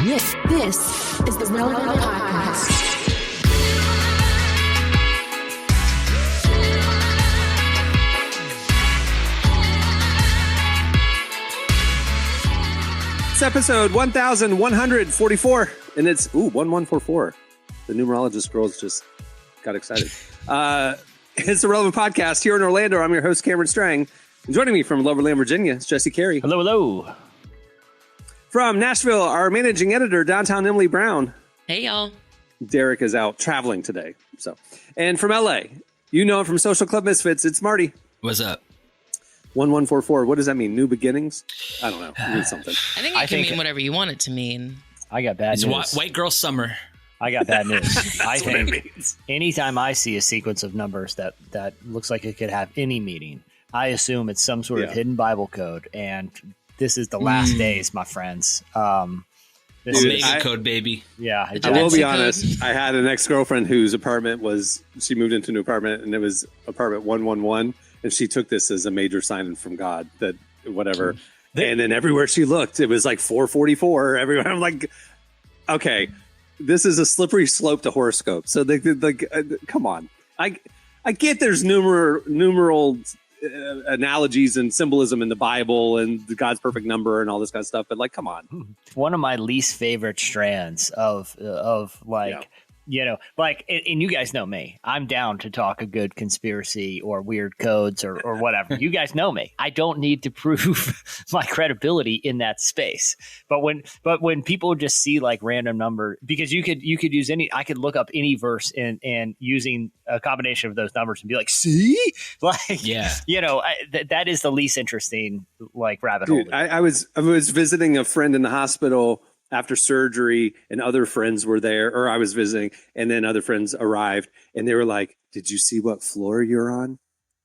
This is the Relevant Podcast. It's episode 1144, and it's 1144. The numerologist girls just got excited. It's the Relevant Podcast here in Orlando. I'm your host, Cameron Strang. And joining me from Loverland, Virginia, is Jesse Carey. Hello, hello. From Nashville, our managing editor, downtown Emily Brown. Hey, y'all. Derek is out traveling today. And from LA, you know him from Social Club Misfits, it's Marty. What's up? 1144. What does that mean? New beginnings? I don't know. It means something. I think it can mean whatever you want it to mean. I got bad news. White girl summer. I got bad news. I That's what it think means. anytime I see a sequence of numbers that looks like it could have any meaning, I assume it's some sort of hidden Bible code, and this is the last days, my friends. Omega code, baby. Yeah. I will be honest. I had an ex-girlfriend whose apartment she moved into a new apartment, and it was apartment 111, and she took this as a major sign from God that whatever. And then everywhere she looked, it was like 444 everywhere. I'm like, okay, this is a slippery slope to horoscope. So come on. I get there's numeral analogies and symbolism in the Bible and God's perfect number and all this kind of stuff, but like, come on. One of my least favorite strands of and you guys know me. I'm down to talk a good conspiracy or weird codes or whatever. You guys know me. I don't need to prove my credibility in that space. But when people just see like random number, because you could use I could look up any verse and using a combination of those numbers and be like, see, like, yeah, that is the least interesting like rabbit hole. Dude, I was visiting a friend in the hospital after surgery, and other friends were there, or I was visiting, and then other friends arrived, and they were like, did you see what floor you're on?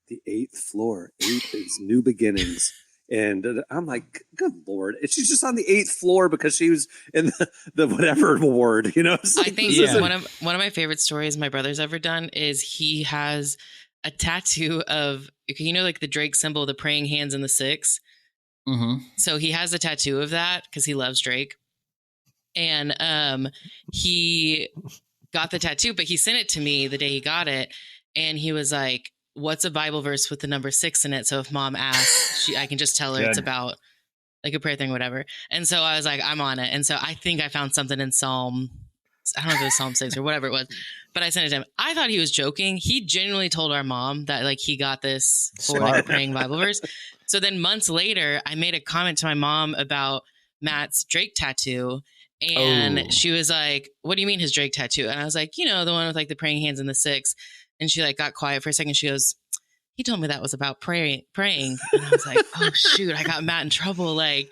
The 8th floor. 8 is new beginnings. And I'm like, good Lord. And she's just on the 8th floor because she was in the whatever ward, So I think one of my favorite stories my brother's ever done is he has a tattoo of, like the Drake symbol, the praying hands and the 6. Mm-hmm. So he has a tattoo of that because he loves Drake. And he got the tattoo, but he sent it to me the day he got it. And he was like, what's a Bible verse with the number 6 in it? So if mom asks, I can just tell her it's about like a prayer thing, whatever. And so I was like, I'm on it. And so I think I found something in Psalm, I don't know if it was Psalm 6 or whatever it was, but I sent it to him. I thought he was joking. He genuinely told our mom that like he got this for like a praying Bible verse. So then months later, I made a comment to my mom about Matt's Drake tattoo. And she was like, what do you mean his Drake tattoo? And I was like, the one with like the praying hands and the 6. And she like got quiet for a second. She goes, he told me that was about praying. And I was like, oh shoot, I got Matt in trouble. Like,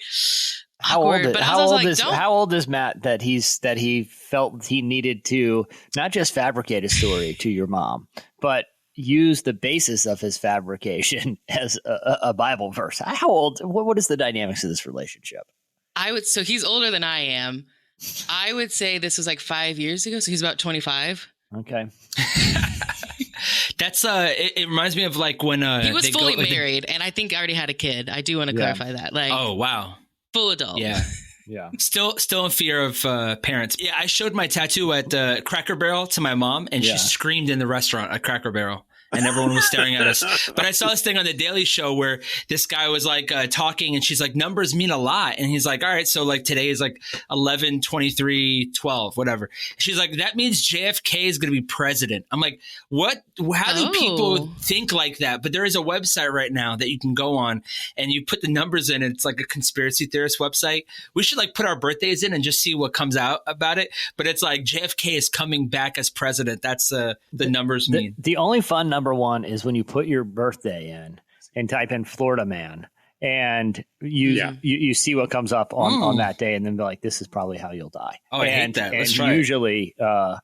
how old is Matt that he felt he needed to not just fabricate a story to your mom, but use the basis of his fabrication as a Bible verse? How old? What is the dynamics of this relationship? So he's older than I am. I would say this was like 5 years ago. So he's about 25. Okay. That's it reminds me of like when he was fully married, and I think I already had a kid. I do want to clarify that. Like, oh wow, full adult. Yeah. Yeah. Still in fear of parents. Yeah, I showed my tattoo at Cracker Barrel to my mom, and she screamed in the restaurant at Cracker Barrel. And everyone was staring at us. But I saw this thing on the Daily Show where this guy was like talking, and she's like, numbers mean a lot. And he's like, all right, so like today is like 11, 23, 12, whatever. She's like, that means JFK is going to be president. I'm like, what? How do people think like that? But there is a website right now that you can go on and you put the numbers in, and it's like a conspiracy theorist website. We should like put our birthdays in and just see what comes out about it. But it's like JFK is coming back as president. That's the numbers mean. The only fun number one is when you put your birthday in and type in Florida man, and you see what comes up on that day, and then be like, this is probably how you'll die. Oh, I hate that. Let's try usually, so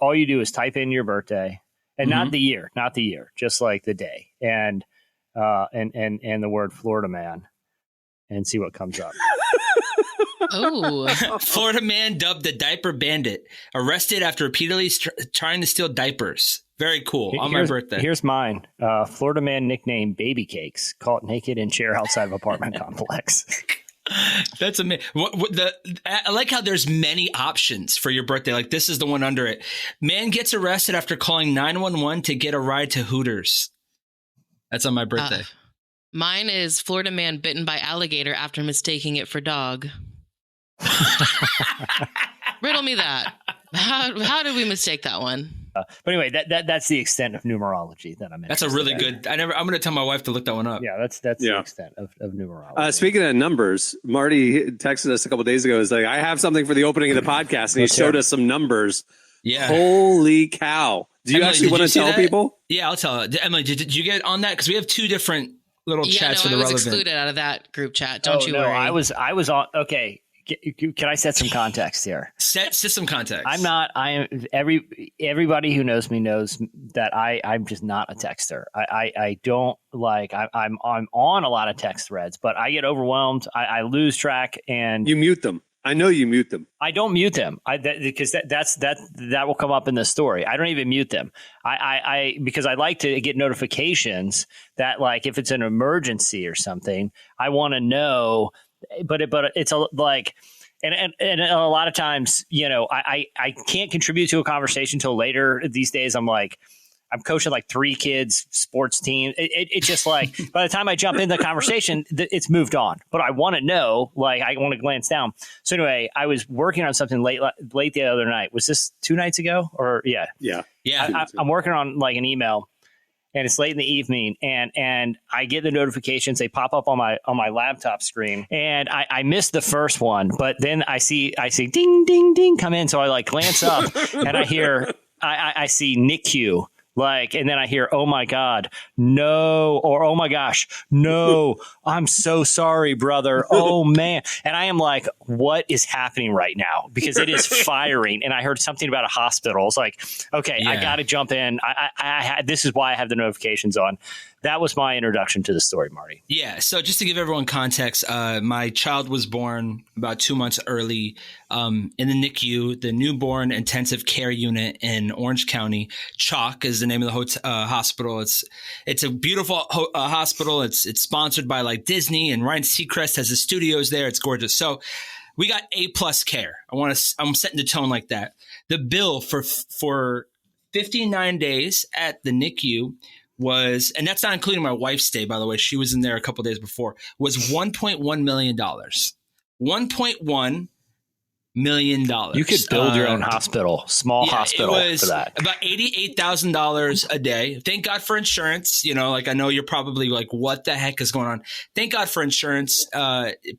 all you do is type in your birthday, and not the year, just like the day, and the word Florida man, and see what comes up. Oh, Florida man dubbed the diaper bandit, arrested after repeatedly trying to steal diapers. Very cool. On my birthday. Here's mine. Florida man nicknamed Baby Cakes, caught naked in chair outside of apartment complex. That's amazing. I like how there's many options for your birthday. Like this is the one under it. Man gets arrested after calling 911 to get a ride to Hooters. That's on my birthday. Mine is Florida man bitten by alligator after mistaking it for dog. Riddle me that. How did we mistake that one? But anyway, that's the extent of numerology that I'm in. That's a really good. I'm going to tell my wife to look that one up. Yeah, that's the extent of numerology. Speaking of numbers, Marty texted us a couple days ago. He's like, I have something for the opening of the podcast, and he showed us some numbers. Yeah. Holy cow! Do you Emily, actually want to tell people? Yeah, I'll tell. Emily, did you get on that? Because we have two different little chats for the relevant. I was excluded out of that group chat. Don't you worry. I was on. Okay. Can I set some context here? Set some context. Everybody who knows me knows that I'm just not a texter. I don't like, I'm on a lot of text threads, but I get overwhelmed. I lose track and you mute them. I know you mute them. I don't mute them because that will come up in the story. I don't even mute them. Because I like to get notifications that, like, if it's an emergency or something, I want to know. But it's like, and a lot of times, I can't contribute to a conversation till later. These days, I'm coaching like 3 kids sports team. It's just like, by the time I jump in the conversation, it's moved on. But I want to know, like, I want to glance down. So anyway, I was working on something late the other night. Was this 2 nights ago? Or yeah. I'm working on like an email. And it's late in the evening, and I get the notifications. They pop up on my laptop screen, and I missed the first one, but then I see ding ding ding come in. So I like glance up, and I hear I see NICU. Like, and then I hear, oh my God, no, or oh my gosh, no, I'm so sorry, brother. Oh man. And I am like, what is happening right now? Because it is firing. And I heard something about a hospital. It's like, okay, I got to jump in. This is why I have the notifications on. That was my introduction to the story, Marty. Yeah. So just to give everyone context, my child was born about 2 months early in the NICU, the newborn intensive care unit in Orange County. Chalk is the name of the hospital. It's a beautiful hospital. It's sponsored by like Disney, and Ryan Seacrest has his studios there. It's gorgeous. So we got A+ care. I'm setting the tone like that. The bill for 59 days at the NICU was, and that's not including my wife's stay, by the way, she was in there a couple of days before, was $1.1 million. $1.1 million. You could build your own hospital, small hospital it was for that. About $88,000 a day. Thank God for insurance. Like, I know you're probably like, what the heck is going on? Thank God for insurance,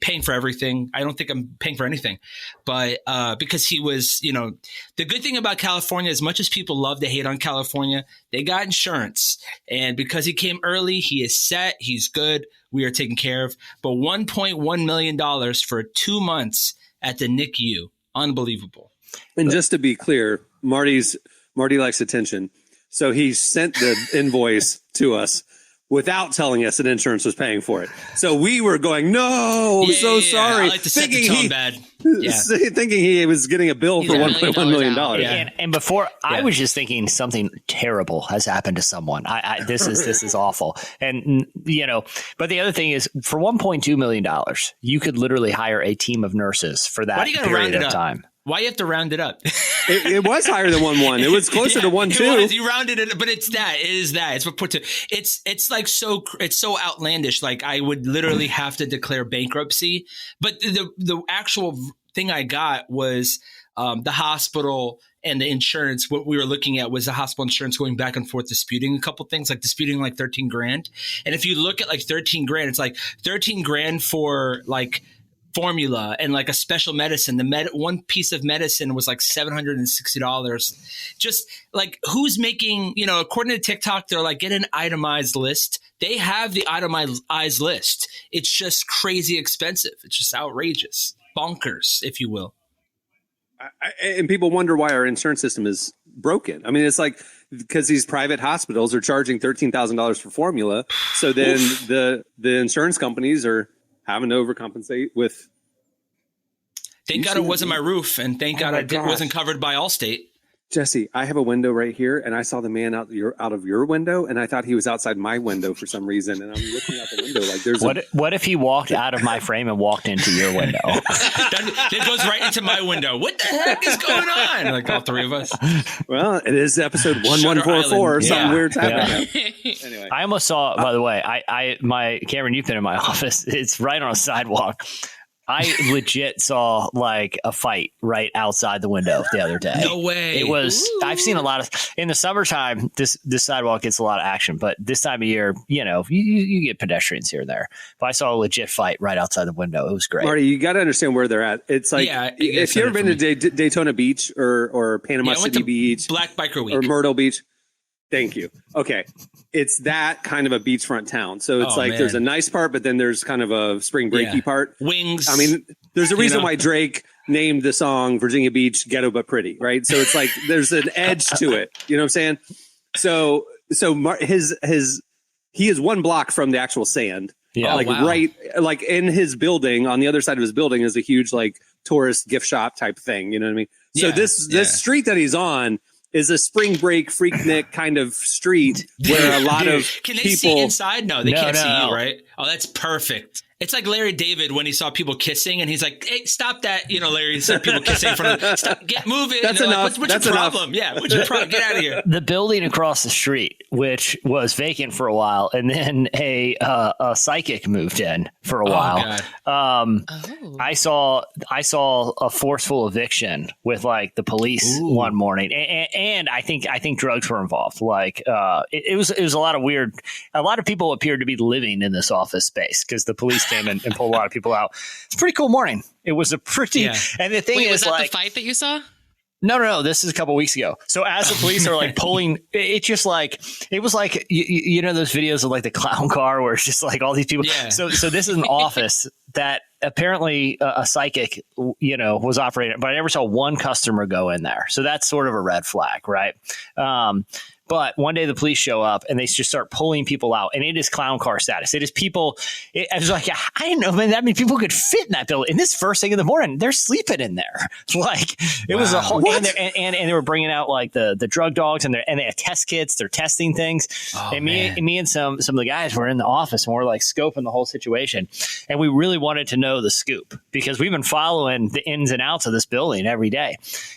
paying for everything. I don't think I'm paying for anything, but because he was, the good thing about California, as much as people love to hate on California, they got insurance. And because he came early, he is set. He's good. We are taken care of. But $1.1 million for 2 months at the NICU. Unbelievable. And just to be clear, Marty likes attention. So he sent the invoice to us without telling us that insurance was paying for it. So we were going, no, sorry. I like to set the tone bad. Thinking he was getting a bill for $1.1 million. Yeah. And before, I was just thinking something terrible has happened to someone. This is awful. And, but the other thing is, for $1.2 million, you could literally hire a team of nurses for that period of time. Why you have to round it up? It was higher than 1.1. It was closer to 1.2. You rounded it, but it's that. It is that. It's what put to. It's like it's so outlandish. Like, I would literally have to declare bankruptcy. But the actual thing I got was the hospital and the insurance. What we were looking at was the hospital insurance going back and forth, disputing a couple things, like disputing like $13,000. And if you look at like $13,000, it's like $13,000 for like formula and like a special medicine. One piece of medicine was like $760. Just like, who's making, according to TikTok, they're like, get an itemized list. They have the itemized list. It's just crazy expensive. It's just outrageous, bonkers, if you will. And people wonder why our insurance system is broken. I mean, it's like, because these private hospitals are charging $13,000 for formula. So then the insurance companies are having to overcompensate with. Thank God it wasn't my roof, and thank God it wasn't covered by Allstate. Jesse, I have a window right here, and I saw the man out of your window, and I thought he was outside my window for some reason, and I'm looking out the window like there's. What if he walked out of my frame and walked into your window? That goes right into my window. What the heck is going on? Like all three of us. Well, it is episode 1144. Something weird's happening. Yeah. Anyway, I almost saw. By the way, my Cameron, you've been in my office. It's right on a sidewalk. I legit saw like a fight right outside the window the other day. No way. It was. Ooh. I've seen a lot of in the summertime. This sidewalk gets a lot of action, but this time of year, you get pedestrians here and there. But I saw a legit fight right outside the window. It was great. Marty, you got to understand where they're at. It's like if you've ever been to Daytona Beach or Panama City Beach, Black Biker Week, or Myrtle Beach. Thank you. Okay. It's that kind of a beachfront town. So it's there's a nice part, but then there's kind of a spring breaky part. Wings. I mean, there's a reason why Drake named the song Virginia Beach Ghetto But Pretty, right? So it's like there's an edge to it. You know what I'm saying? So he is one block from the actual sand. Yeah. Right, like in his building, on the other side of his building is a huge like tourist gift shop type thing. You know what I mean? So this street that he's on is a spring break freaknik kind of street where a lot of can they people see inside? No, they can't see no. you, right? Oh, that's perfect. It's like Larry David when he saw people kissing and he's like, "Hey, stop that!" Larry said people kissing in front of. Stop, get moving. That's enough. Like, what's your problem? Yeah, what's your problem? Get out of here. The building across the street, which was vacant for a while, and then a psychic moved in for a while. God. I saw a forceful eviction with like the police one morning, and I think drugs were involved. Like it was a lot of weird. A lot of people appeared to be living in this office space because the police came and pulled a lot of people out. It's a pretty cool morning. It was a pretty and the thing was is that like the fight that you saw? No. This is a couple weeks ago. So as the police are like pulling, it just like it was like you know those videos of like the clown car where it's just like all these people. Yeah. So this is an office that apparently a psychic was operating, but I never saw one customer go in there. So that's sort of a red flag, right? But one day the police show up and they just start pulling people out, and it is clown car status. It is people. I was like, I didn't know, man. That many people could fit in that building. And this first thing in the morning, they're sleeping in there. Like it was a whole, and they were bringing out like the drug dogs, and they had test kits. They're testing things. And me and some of the guys were in the office and we're like scoping the whole situation, and we really wanted to know the scoop because we've been following the ins and outs of this building every day.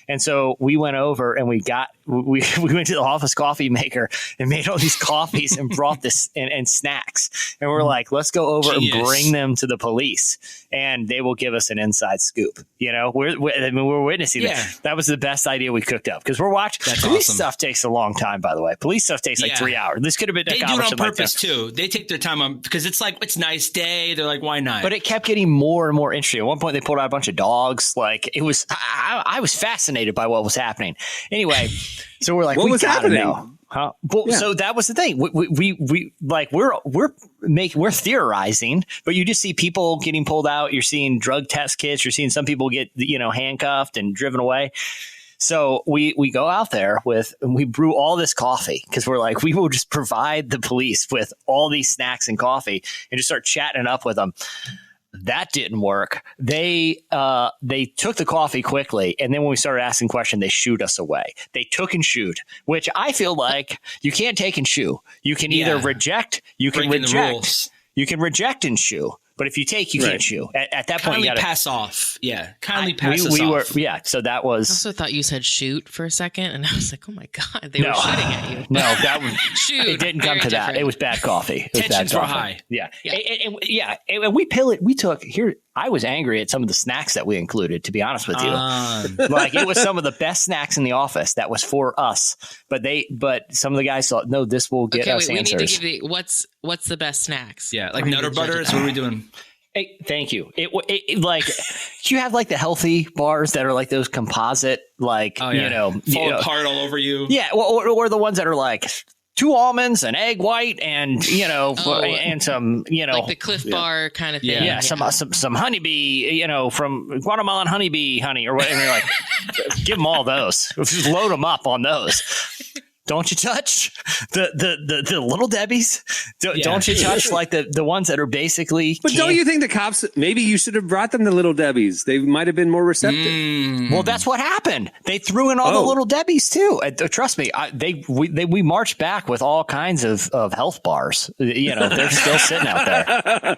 And so we went over and we went to the office coffee maker and made all these coffees and brought this and snacks, and we're like, let's go over and bring them to the police and they will give us an inside scoop. We're witnessing that. That was the best idea we cooked up because we're watching. That's police awesome. Stuff takes a long time, by the way. Police stuff takes like 3 hours. This could have been they do it on purpose too. They take their time on because it's like it's nice day. They're like, why not? But it kept getting more and more interesting. At one point they pulled out a bunch of dogs. Like it was I was fascinated by what was happening. Anyway, so we're like, what was happening? Know. Huh? Well, so that was the thing. We like we're theorizing, but you just see people getting pulled out. You're seeing drug test kits. You're seeing some people get handcuffed and driven away. So we go out there and we brew all this coffee because we're like, we will just provide the police with all these snacks and coffee and just start chatting it up with them. That didn't work. They took the coffee quickly, and then when we started asking questions, they shooed us away. They took and shooed, which I feel like you can't take and shoo. You can either reject, you can reject, you can reject and shoo. But if you take, you can't shoo. At that point, you got to pass off. Yeah, kindly pass us off. So that was. I also thought you said shoot for a second, and I was like, oh my god, they were shooting at you. No, that was shoot. It didn't come to that. It was bad coffee. Tensions were high. Yeah. And we took here. I was angry at some of the snacks that we included, to be honest with you. Like it was some of the best snacks in the office that was for us. But some of the guys thought, no, this will get us answers. We need to give what's the best snacks? Yeah, like Nutter Butters. What are we doing? Hey, thank you. It like you have like the healthy bars that are like those composite, like fall apart all over you. Yeah, or the ones that are like 2 almonds, an egg white, and and some like the Cliff Bar kind of thing. Yeah, some honeybee, from Guatemalan honeybee honey or whatever. Like, give them all those. Just load them up on those. Don't you touch the little Debbies? Don't you touch like the ones that are basically. But don't you think the cops, maybe you should have brought them the little Debbies? They might have been more receptive. Well, that's what happened. They threw in all the little Debbies too. Trust me, we marched back with all kinds of health bars. They're still sitting out there.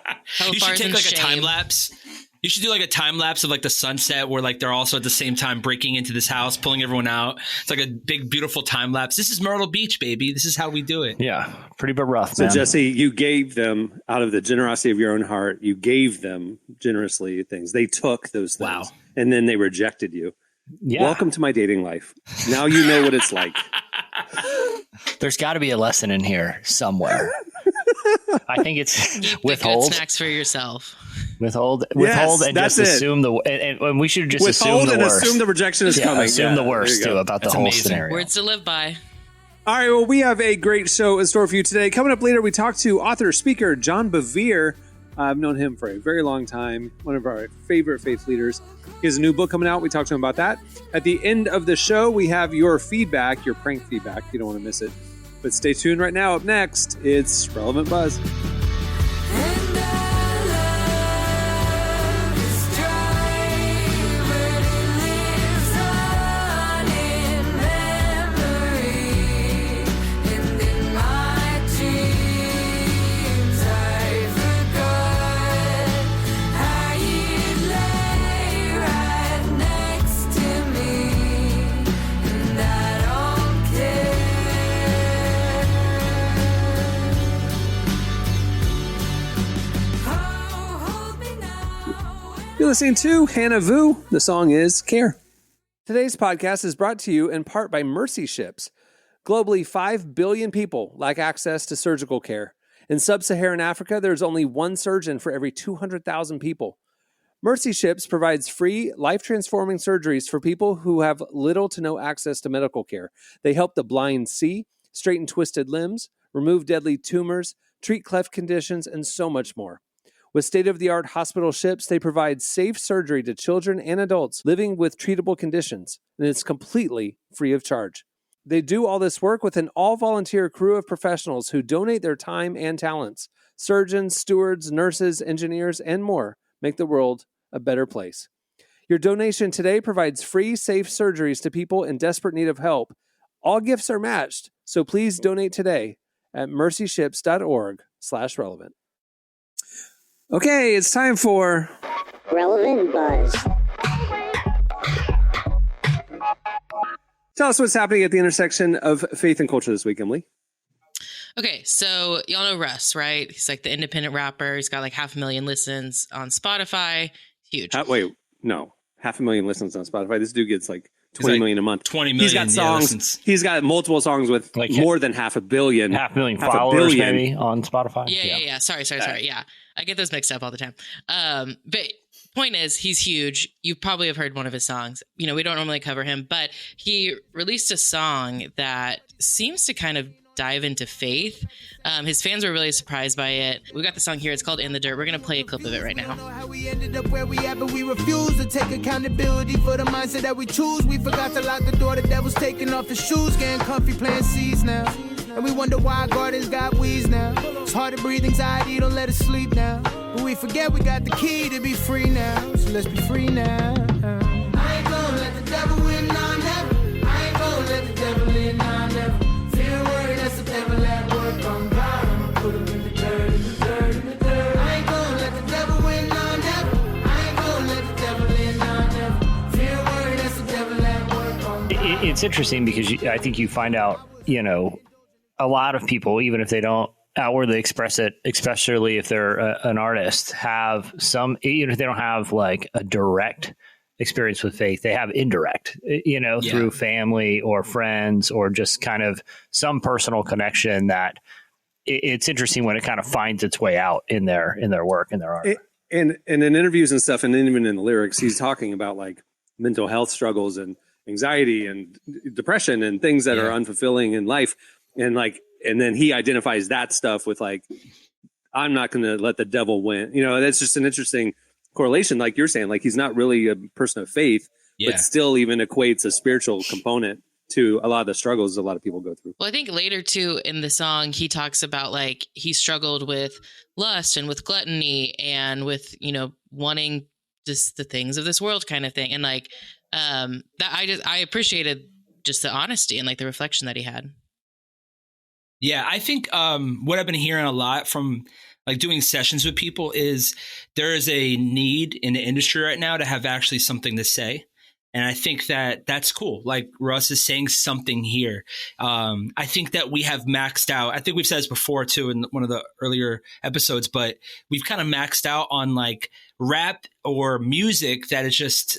You should take like a time lapse. You should do like a time lapse of like the sunset where like they're also at the same time breaking into this house, pulling everyone out. It's like a big, beautiful time lapse. This is Myrtle Beach, baby. This is how we do it. Yeah. Pretty but rough, So man. Jesse, you gave them out of the generosity of your own heart. You gave them generously things. They took those things. Wow. And then they rejected you. Yeah. Welcome to my dating life. Now you know what it's like. There's got to be a lesson in here somewhere. I think it's Keep withhold. the good snacks for yourself. Withhold, Yes, and that's just it. assume and we should just Withhold assume and the worst. assume the rejection is coming. Assume the worst there you too go. about That's the whole amazing. scenario. Words to live by. All right, well, we have a great show in store for you today. Coming up later, we talk to author, speaker John Bevere. I've known him for a very long time, one of our favorite faith leaders. He has a new book coming out. We talked to him about that. At the end of the show, we have your feedback, your prank feedback. You don't want to miss it. But stay tuned right now. Up next, it's Relevant Buzz. You're listening to Hannah Vu. The song is Care. Today's podcast is brought to you in part by Mercy Ships. Globally, 5 billion people lack access to surgical care. In sub-Saharan Africa, there's only one surgeon for every 200,000 people. Mercy Ships provides free, life-transforming surgeries for people who have little to no access to medical care. They help the blind see, straighten twisted limbs, remove deadly tumors, treat cleft conditions, and so much more. With state-of-the-art hospital ships, they provide safe surgery to children and adults living with treatable conditions, and it's completely free of charge. They do all this work with an all-volunteer crew of professionals who donate their time and talents. Surgeons, stewards, nurses, engineers, and more make the world a better place. Your donation today provides free, safe surgeries to people in desperate need of help. All gifts are matched, so please donate today at mercyships.org/relevant. Okay, it's time for Relevant Buzz. Tell us what's happening at the intersection of faith and culture this week, Emily. Okay, so y'all know Russ, right? He's like the independent rapper. He's got like 500,000 listens on Spotify. Huge. Wait, no. 500,000 listens on Spotify. This dude gets like 20 million a month. 20 million. He's got songs. Listens. He's got multiple songs with Like more than 500 million. 500,000 half a followers billion. maybe on Spotify. Yeah. Sorry. Yeah. I get those mixed up all the time. But point is, he's huge. You probably have heard one of his songs. We don't normally cover him, but he released a song that seems to kind of dive into faith. His fans were really surprised by it. We got the song here. It's called In the Dirt. We're going to play a clip of it right now. How we ended up where we at, but we refuse to take accountability for the mindset that we choose. We forgot to lock the door. The devil's taking off his shoes, getting comfy, playing C's now. And we wonder why gardens got weeds now. It's hard to breathe, anxiety, don't let us sleep now. But we forget we got the key to be free now. So let's be free now. I ain't gonna let the devil win, nah, never. I ain't gonna let the devil in, nah, never. Feel worried, that's the devil at work on God. I'ma put him in the dirt, in the dirt, in the dirt. I ain't gonna let the devil win, nah, never. I ain't gonna let the devil in, nah, never. Feel worried, that's the devil at work on God. It's interesting because I think you find out, a lot of people, even if they don't outwardly express it, especially if they're an artist, have some, even if they don't have like a direct experience with faith, they have indirect, through family or friends or just kind of some personal connection that it's interesting when it kind of finds its way out in their work, in their art. And in interviews and stuff, and even in the lyrics, he's talking about like mental health struggles and anxiety and depression and things that are unfulfilling in life. And then he identifies that stuff with like, I'm not going to let the devil win. That's just an interesting correlation. Like you're saying, like he's not really a person of faith, but still even equates a spiritual component to a lot of the struggles a lot of people go through. Well, I think later too in the song, he talks about like he struggled with lust and with gluttony and with, wanting just the things of this world kind of thing. And like, that I appreciated just the honesty and like the reflection that he had. Yeah, I think what I've been hearing a lot from like doing sessions with people is there is a need in the industry right now to have actually something to say. And I think that that's cool. Like Russ is saying something here. I think that we have maxed out. I think we've said this before too in one of the earlier episodes, but we've kind of maxed out on like rap or music that is just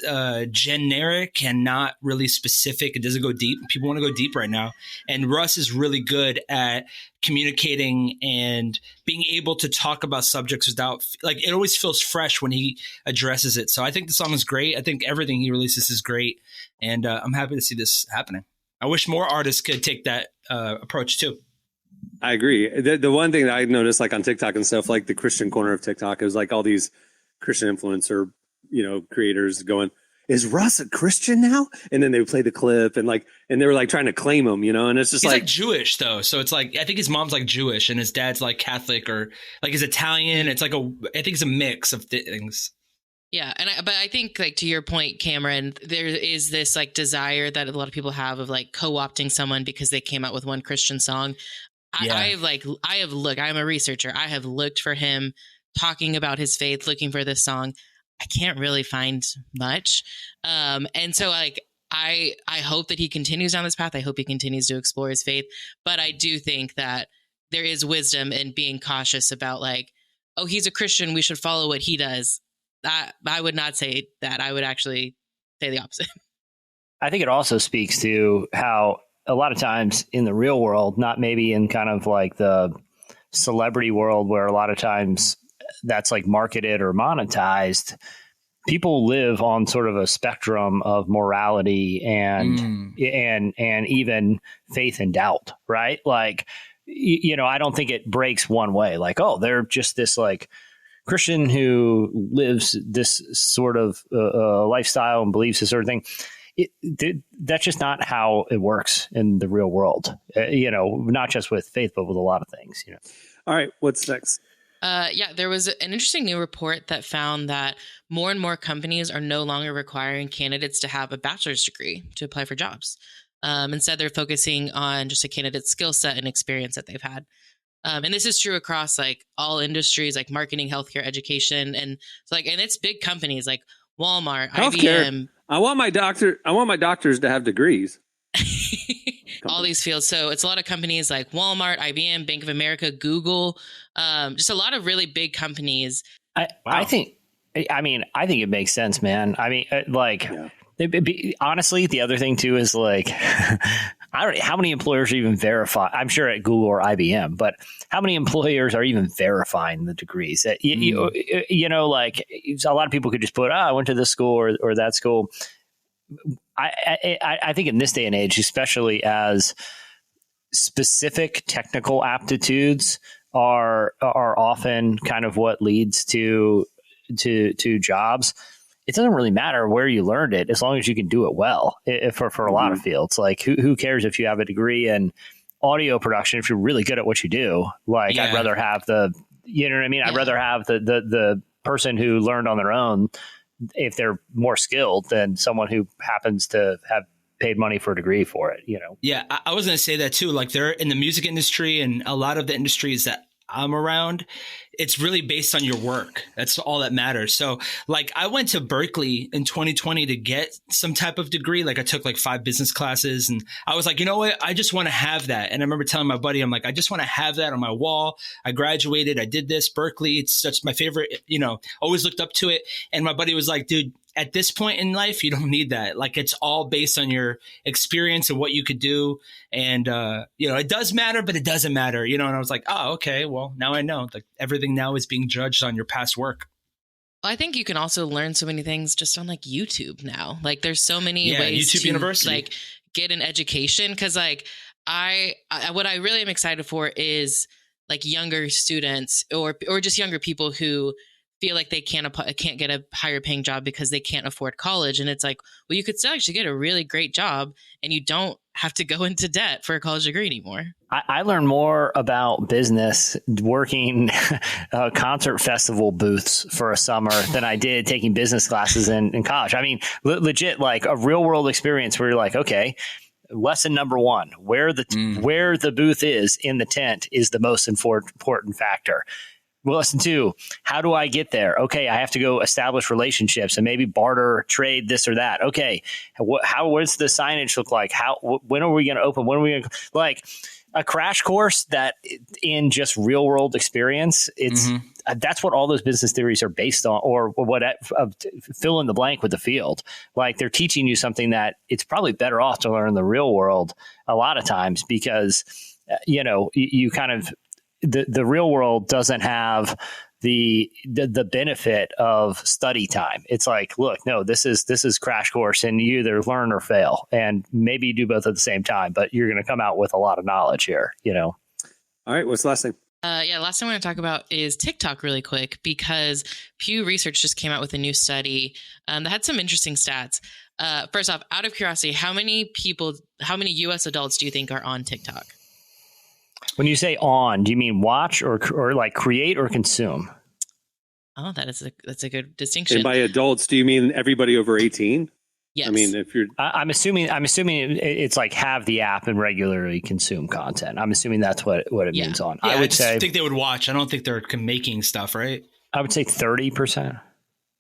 generic and not really specific. It doesn't go deep. People want to go deep right now. And Russ is really good at communicating and being able to talk about subjects without, like, it always feels fresh when he addresses it. So I think the song is great. I think everything he releases is great. And I'm happy to see this happening. I wish more artists could take that approach too. I agree. The one thing that I noticed, like on TikTok and stuff, like the Christian corner of TikTok, it was like all these Christian influencer, creators going, is Russ a Christian now? And then they would play the clip and they were like trying to claim him, and it's just he's like Jewish though. So it's like, I think his mom's like Jewish and his dad's like Catholic or like he's Italian. It's like I think it's a mix of things. Yeah. But I think like to your point, Cameron, there is this like desire that a lot of people have of like co-opting someone because they came out with one Christian song. Yeah. I'm a researcher. I have looked for him talking about his faith, looking for this song. I can't really find much. And so like, I hope that he continues down this path. I hope he continues to explore his faith, but I do think that there is wisdom in being cautious about like, oh, he's a Christian, we should follow what he does. I would not say that. I would actually say the opposite. I think it also speaks to how a lot of times in the real world, not maybe in kind of like the celebrity world where a lot of times that's like marketed or monetized, people live on sort of a spectrum of morality and even faith and doubt, right? Like, I don't think it breaks one way. Like, oh, they're just this like Christian who lives this sort of lifestyle and believes this sort of thing. That's just not how it works in the real world, not just with faith, but with a lot of things, All right. What's next? There was an interesting new report that found that more and more companies are no longer requiring candidates to have a bachelor's degree to apply for jobs. Instead, they're focusing on just a candidate's skill set and experience that they've had. And this is true across like all industries, like marketing, healthcare, education, and it's big companies like Walmart, healthcare. IBM. I want my doctors to have degrees. All these fields. So it's a lot of companies like Walmart, IBM, Bank of America, Google, just a lot of really big companies. I think it makes sense, man. I mean, honestly, the other thing too is like, how many employers are even verify? I'm sure at Google or IBM, but how many employers are even verifying the degrees? Like a lot of people could just put, I went to this school or that school. I think in this day and age, especially as specific technical aptitudes are often kind of what leads to jobs. It doesn't really matter where you learned it as long as you can do it well for a lot of fields. Like who cares if you have a degree in audio production if you're really good at what you do? Like I'd rather have I'd rather have the person who learned on their own if they're more skilled than someone who happens to have paid money for a degree for it, Yeah, I was going to say that too. Like they're in the music industry and a lot of the industries that I'm around, it's really based on your work. That's all that matters. So like I went to Berkeley in 2020 to get some type of degree. Like I took like 5 business classes and I was like, you know what? I just want to have that. And I remember telling my buddy, I'm like, I just want to have that on my wall. I graduated. I did this. Berkeley. It's such my favorite, always looked up to it. And my buddy was like, dude, at this point in life, you don't need that. Like it's all based on your experience and what you could do. And, it does matter, but it doesn't matter, and I was like, oh, okay, well, now I know like everything now is being judged on your past work. Well, I think you can also learn so many things just on like YouTube now. Like there's so many ways YouTube to University. like get an education. Cause like what I really am excited for is like younger students or just younger people who feel like they can't get a higher paying job because they can't afford college. And it's like, well, you could still actually get a really great job and you don't have to go into debt for a college degree anymore. I learned more about business working concert festival booths for a summer than I did taking business classes in college. I mean, legit, like a real world experience where you're like, okay, lesson number one, where the booth is in the tent is the most important factor. Well, lesson two, how do I get there? Okay, I have to go establish relationships and maybe barter, trade this or that. Okay, what's the signage look like? When are we going to open? When are we going to, like, a crash course that in just real world experience? It's that's what all those business theories are based on, or what fill in the blank with the field. Like, they're teaching you something that it's probably better off to learn in the real world a lot of times, because you kind of, the real world doesn't have the benefit of study time. It's like, look, no, this is crash course, and you either learn or fail, and maybe you do both at the same time, but you're going to come out with a lot of knowledge here. All right, what's the last thing? Last thing I want to talk about is TikTok really quick, because Pew Research just came out with a new study that had some interesting stats. First off, out of curiosity, how many U.S. adults do you think are on TikTok? When you say on, do you mean watch or like create or consume? Oh, that's a good distinction. And by adults, do you mean everybody over 18? Yes. I mean, if you're, I'm assuming it's like have the app and regularly consume content. I'm assuming that's what it means on. Yeah, I would say, think they would watch. I don't think they're making stuff, right? I would say 30%.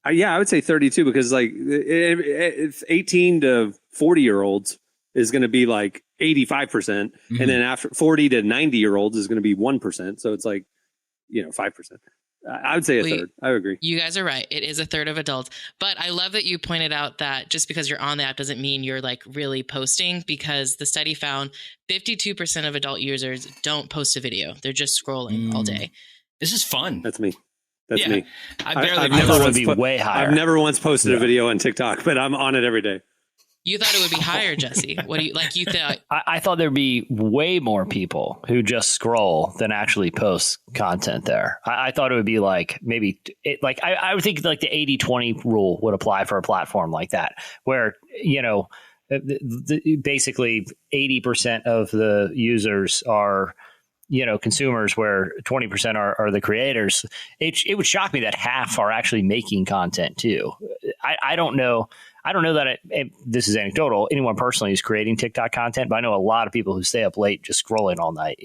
I would say 32, because like if 18 to 40-year-olds is going to be like 85%, and then after 40 to 90-year-olds is going to be 1%. So it's like, 5%. I would say a third. I would agree. You guys are right. It is a third of adults. But I love that you pointed out that just because you're on the app doesn't mean you're like really posting, because the study found 52% of adult users don't post a video. They're just scrolling all day. This is fun. That's me. That's me. I've never once be way higher. I've never once posted a video on TikTok, but I'm on it every day. You thought it would be higher, Jesse. What do you like? You thought I thought there'd be way more people who just scroll than actually post content there. I thought it would be like maybe I would think like the 80-20 rule would apply for a platform like that, where basically 80% of the users are consumers, where 20% are the creators. It would shock me that half are actually making content too. I don't know. I don't know that this is anecdotal. Anyone personally who's creating TikTok content, but I know a lot of people who stay up late just scrolling all night.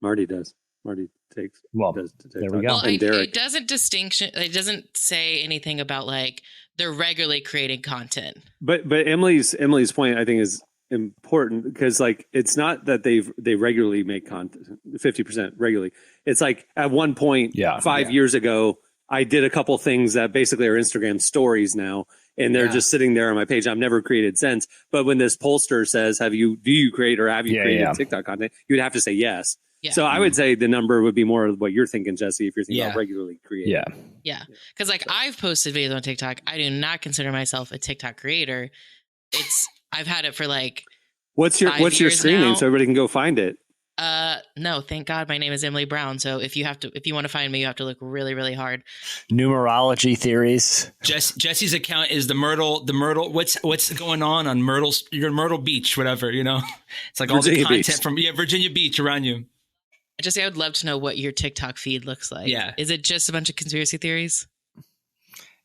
Marty does. Marty takes. There we go. Well, it doesn't say anything about like they're regularly creating content. But Emily's point, I think, is important, because like it's not that they regularly make content 50% regularly. It's like at one point 5 years ago, I did a couple things that basically are Instagram stories now, and they're just sitting there on my page. I've never created since. But when this pollster says, do you create or have you created TikTok content? You'd have to say yes. Yeah. So I would say the number would be more of what you're thinking, Jesse, if you're thinking about regularly creating. Yeah. Because like I've posted videos on TikTok. I do not consider myself a TikTok creator. I've had it for like What's your screen name so everybody can go find it? No, thank God my name is Emily Brown. So if you want to find me, you have to look really, really hard. Numerology theories. Jesse's account is the Myrtle. What's going on Myrtle's? You're in Myrtle Beach, whatever, It's like Virginia all the content Beach. from Virginia Beach around you. Jesse, I would love to know what your TikTok feed looks like. Yeah. Is it just a bunch of conspiracy theories?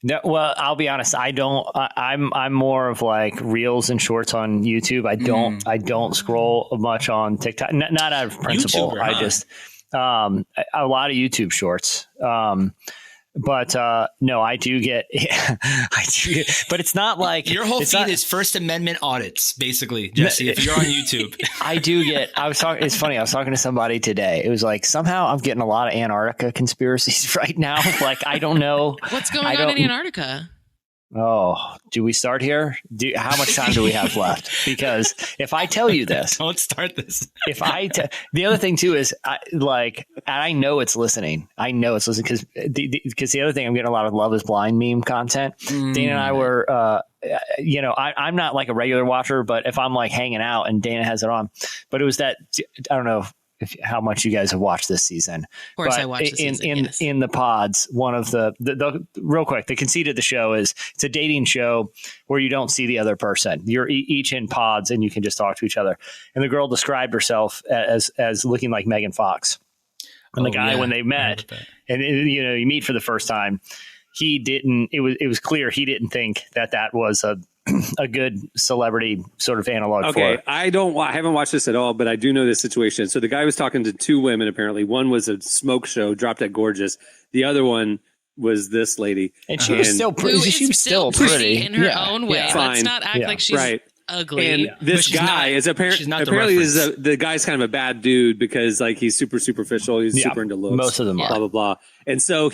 No, well, I'll be honest. I don't. I'm more of like reels and shorts on YouTube. I don't scroll much on TikTok. Not out of principle. YouTuber, huh? I just a lot of YouTube shorts. But no, I do get. But it's not like your whole feed is First Amendment audits, basically, Jesse. If you're on YouTube, I do get. It's funny. I was talking to somebody today. It was like somehow I'm getting a lot of Antarctica conspiracies right now. Like I don't know what's going on in Antarctica. Oh, do we start here? How much time do we have left? Because if I tell you this, don't start this. The other thing too is I know it's listening. I know it's listening because the other thing, I'm getting a lot of Love is Blind meme content. Dana and I were, I'm not like a regular watcher, but if I'm like hanging out and Dana has it on, but it was that, I don't know. how much you guys have watched this season. Of course, I watched the season. In the pods, one of the real quick, the conceit of the show is it's a dating show where you don't see the other person. You're each in pods and you can just talk to each other. And the girl described herself as looking like Megan Fox. And the guy, when they met, and you meet for the first time, he didn't. It was clear he didn't think that was a good celebrity sort of analog. Okay, for I haven't watched this at all, but I do know this situation. So the guy was talking to two women. Apparently, one was a smoke show, Drop Dead Gorgeous. The other one was this lady, and she was still pretty. She was still pretty in her own way. Yeah. Let's not act like she's ugly. And this guy is apparently the guy's kind of a bad dude because like he's super superficial. He's super into looks. Most of them are. Blah blah blah. And so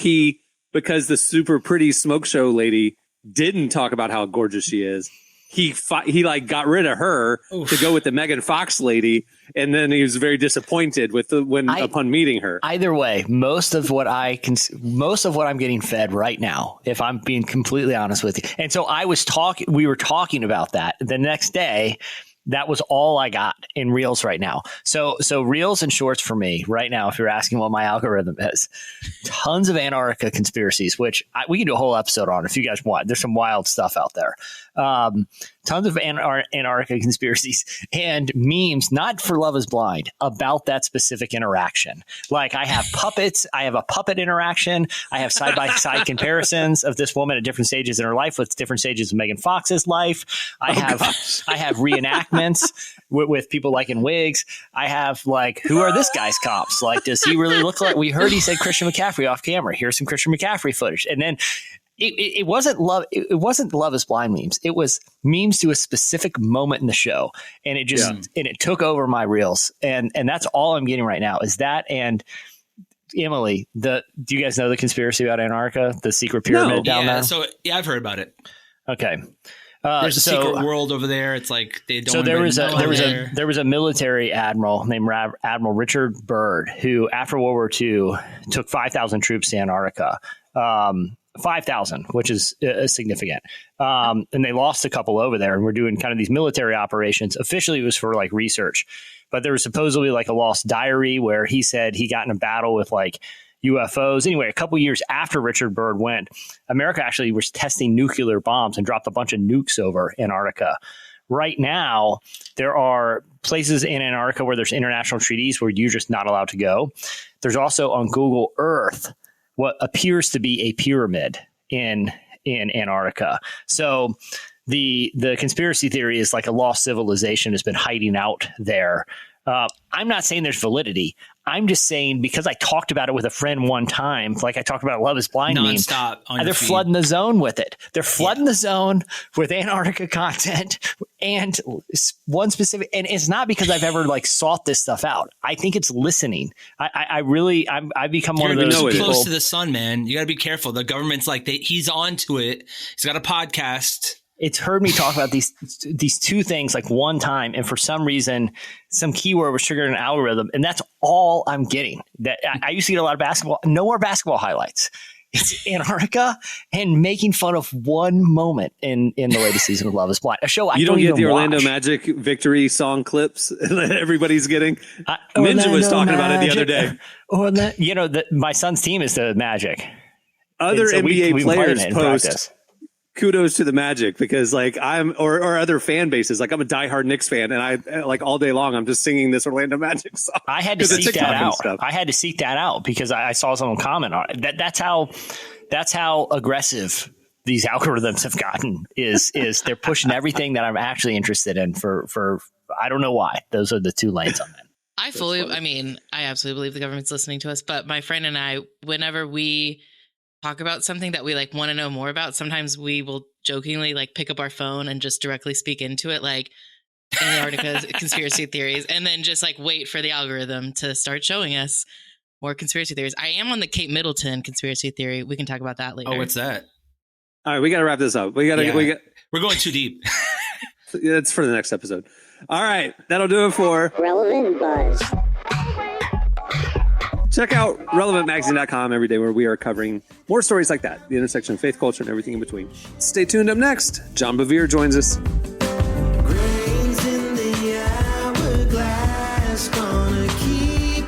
because the super pretty smoke show lady didn't talk about how gorgeous she is, he like got rid of her to go with the Megan Fox lady, and then he was very disappointed upon meeting her. Either way, most of what I'm getting fed right now, if I'm being completely honest with you, and so we were talking about that the next day. That was all I got in Reels right now. So Reels and Shorts for me right now, if you're asking what my algorithm is, tons of Antarctica conspiracies, which we can do a whole episode on if you guys want. There's some wild stuff out there. Tons of Antarctica conspiracies and memes, not for Love is Blind, about that specific interaction. Like I have puppets. I have a puppet interaction. I have side-by-side comparisons of this woman at different stages in her life with different stages of Megan Fox's life. I have reenactments with people like in wigs. I have like, who are this guy's cops? Like, does he really look like? We heard he said Christian McCaffrey off camera. Here's some Christian McCaffrey footage, and then. It wasn't love. It wasn't Love is Blind memes. It was memes to a specific moment in the show, and it just and it took over my Reels, and that's all I'm getting right now is that. And Emily, do you guys know the conspiracy about Antarctica, the secret pyramid down there? So I've heard about it. Okay, there's a secret world over there. It's like they don't. So there was a military admiral named Admiral Richard Byrd who, after World War II, took 5,000 troops to Antarctica. 5,000, which is significant. And they lost a couple over there, and we're doing kind of these military operations. Officially, it was for like research, but there was supposedly like a lost diary where he said he got in a battle with like UFOs. Anyway, a couple years after Richard Byrd went, America actually was testing nuclear bombs and dropped a bunch of nukes over Antarctica. Right now, there are places in Antarctica where there's international treaties where you're just not allowed to go. There's also on Google Earth what appears to be a pyramid in Antarctica. So the conspiracy theory is like a lost civilization has been hiding out there. I'm not saying there's validity. I'm just saying because I talked about it with a friend one time, like I talked about Love is Blind nonstop meme, they're flooding the zone with it. They're flooding the zone with Antarctica content and one specific. And it's not because I've ever like sought this stuff out. I think it's listening. I've become one of those people. people Close to the sun, man. You got to be careful. The government's like he's onto it. He's got a podcast. It's heard me talk about these two things like one time, and for some reason, some keyword was triggered an algorithm, and that's all I'm getting. That I used to get a lot of basketball, no more basketball highlights. It's Antarctica and making fun of one moment in the latest season of Love is Blind, a show I don't get the watch. Orlando Magic victory song clips that everybody's getting. Ninja was talking about it the other day. My son's team is the Magic. Other NBA players post. Kudos to the Magic because like or other fan bases. Like I'm a diehard Knicks fan and I like all day long, I'm just singing this Orlando Magic song. I had to seek that out. I had to seek that out because I saw someone comment on it. That's how aggressive these algorithms have gotten is they're pushing everything that I'm actually interested in for I don't know why. Those are the two lanes on that. I absolutely believe the government's listening to us, but my friend and I, whenever we talk about something that we like want to know more about, sometimes we will jokingly like pick up our phone and just directly speak into it, like Antarctica conspiracy theories, and then just like wait for the algorithm to start showing us more conspiracy theories. I am on the Kate Middleton conspiracy theory. We can talk about that later. Oh, what's that? All right, we got to wrap this up. We're going too deep. That's for the next episode. All right, that'll do it for Relevant Buzz. Check out relevantmagazine.com every day where we are covering more stories like that, the intersection of faith, culture, and everything in between. Stay tuned. Up next, John Bevere joins us. Grains in the hourglass, gonna keep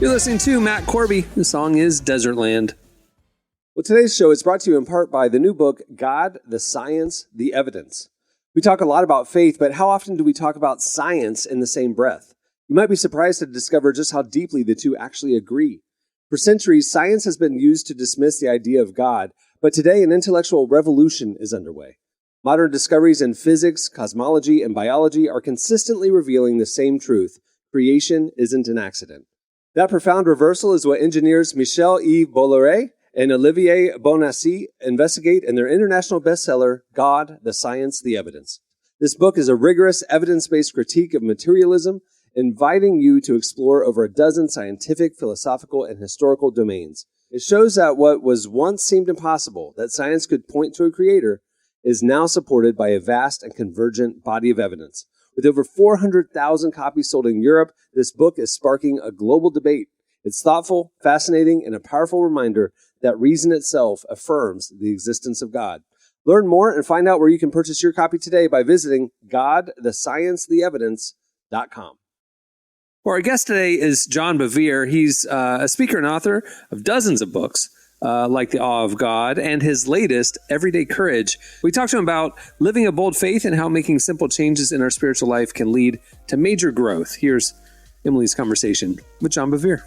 You're listening to Matt Corby. The song is Desert Land. Well, today's show is brought to you in part by the new book, God, the Science, the Evidence. We talk a lot about faith, but how often do we talk about science in the same breath? You might be surprised to discover just how deeply the two actually agree. For centuries, science has been used to dismiss the idea of God, but today an intellectual revolution is underway. Modern discoveries in physics, cosmology, and biology are consistently revealing the same truth: creation isn't an accident. That profound reversal is what engineers Michel-Yves Bolloré and Olivier Bonassi investigate in their international bestseller, God, the Science, the Evidence. This book is a rigorous, evidence-based critique of materialism, inviting you to explore over a dozen scientific, philosophical, and historical domains. It shows that what was once seemed impossible, that science could point to a creator, is now supported by a vast and convergent body of evidence. With over 400,000 copies sold in Europe, this book is sparking a global debate. It's thoughtful, fascinating, and a powerful reminder that reason itself affirms the existence of God. Learn more and find out where you can purchase your copy today by visiting godthesciencetheevidence.com. Well, our guest today is John Bevere. He's a speaker and author of dozens of books, like The Awe of God, and his latest, Everyday Courage. We talked to him about living a bold faith and how making simple changes in our spiritual life can lead to major growth. Here's Emily's conversation with John Bevere.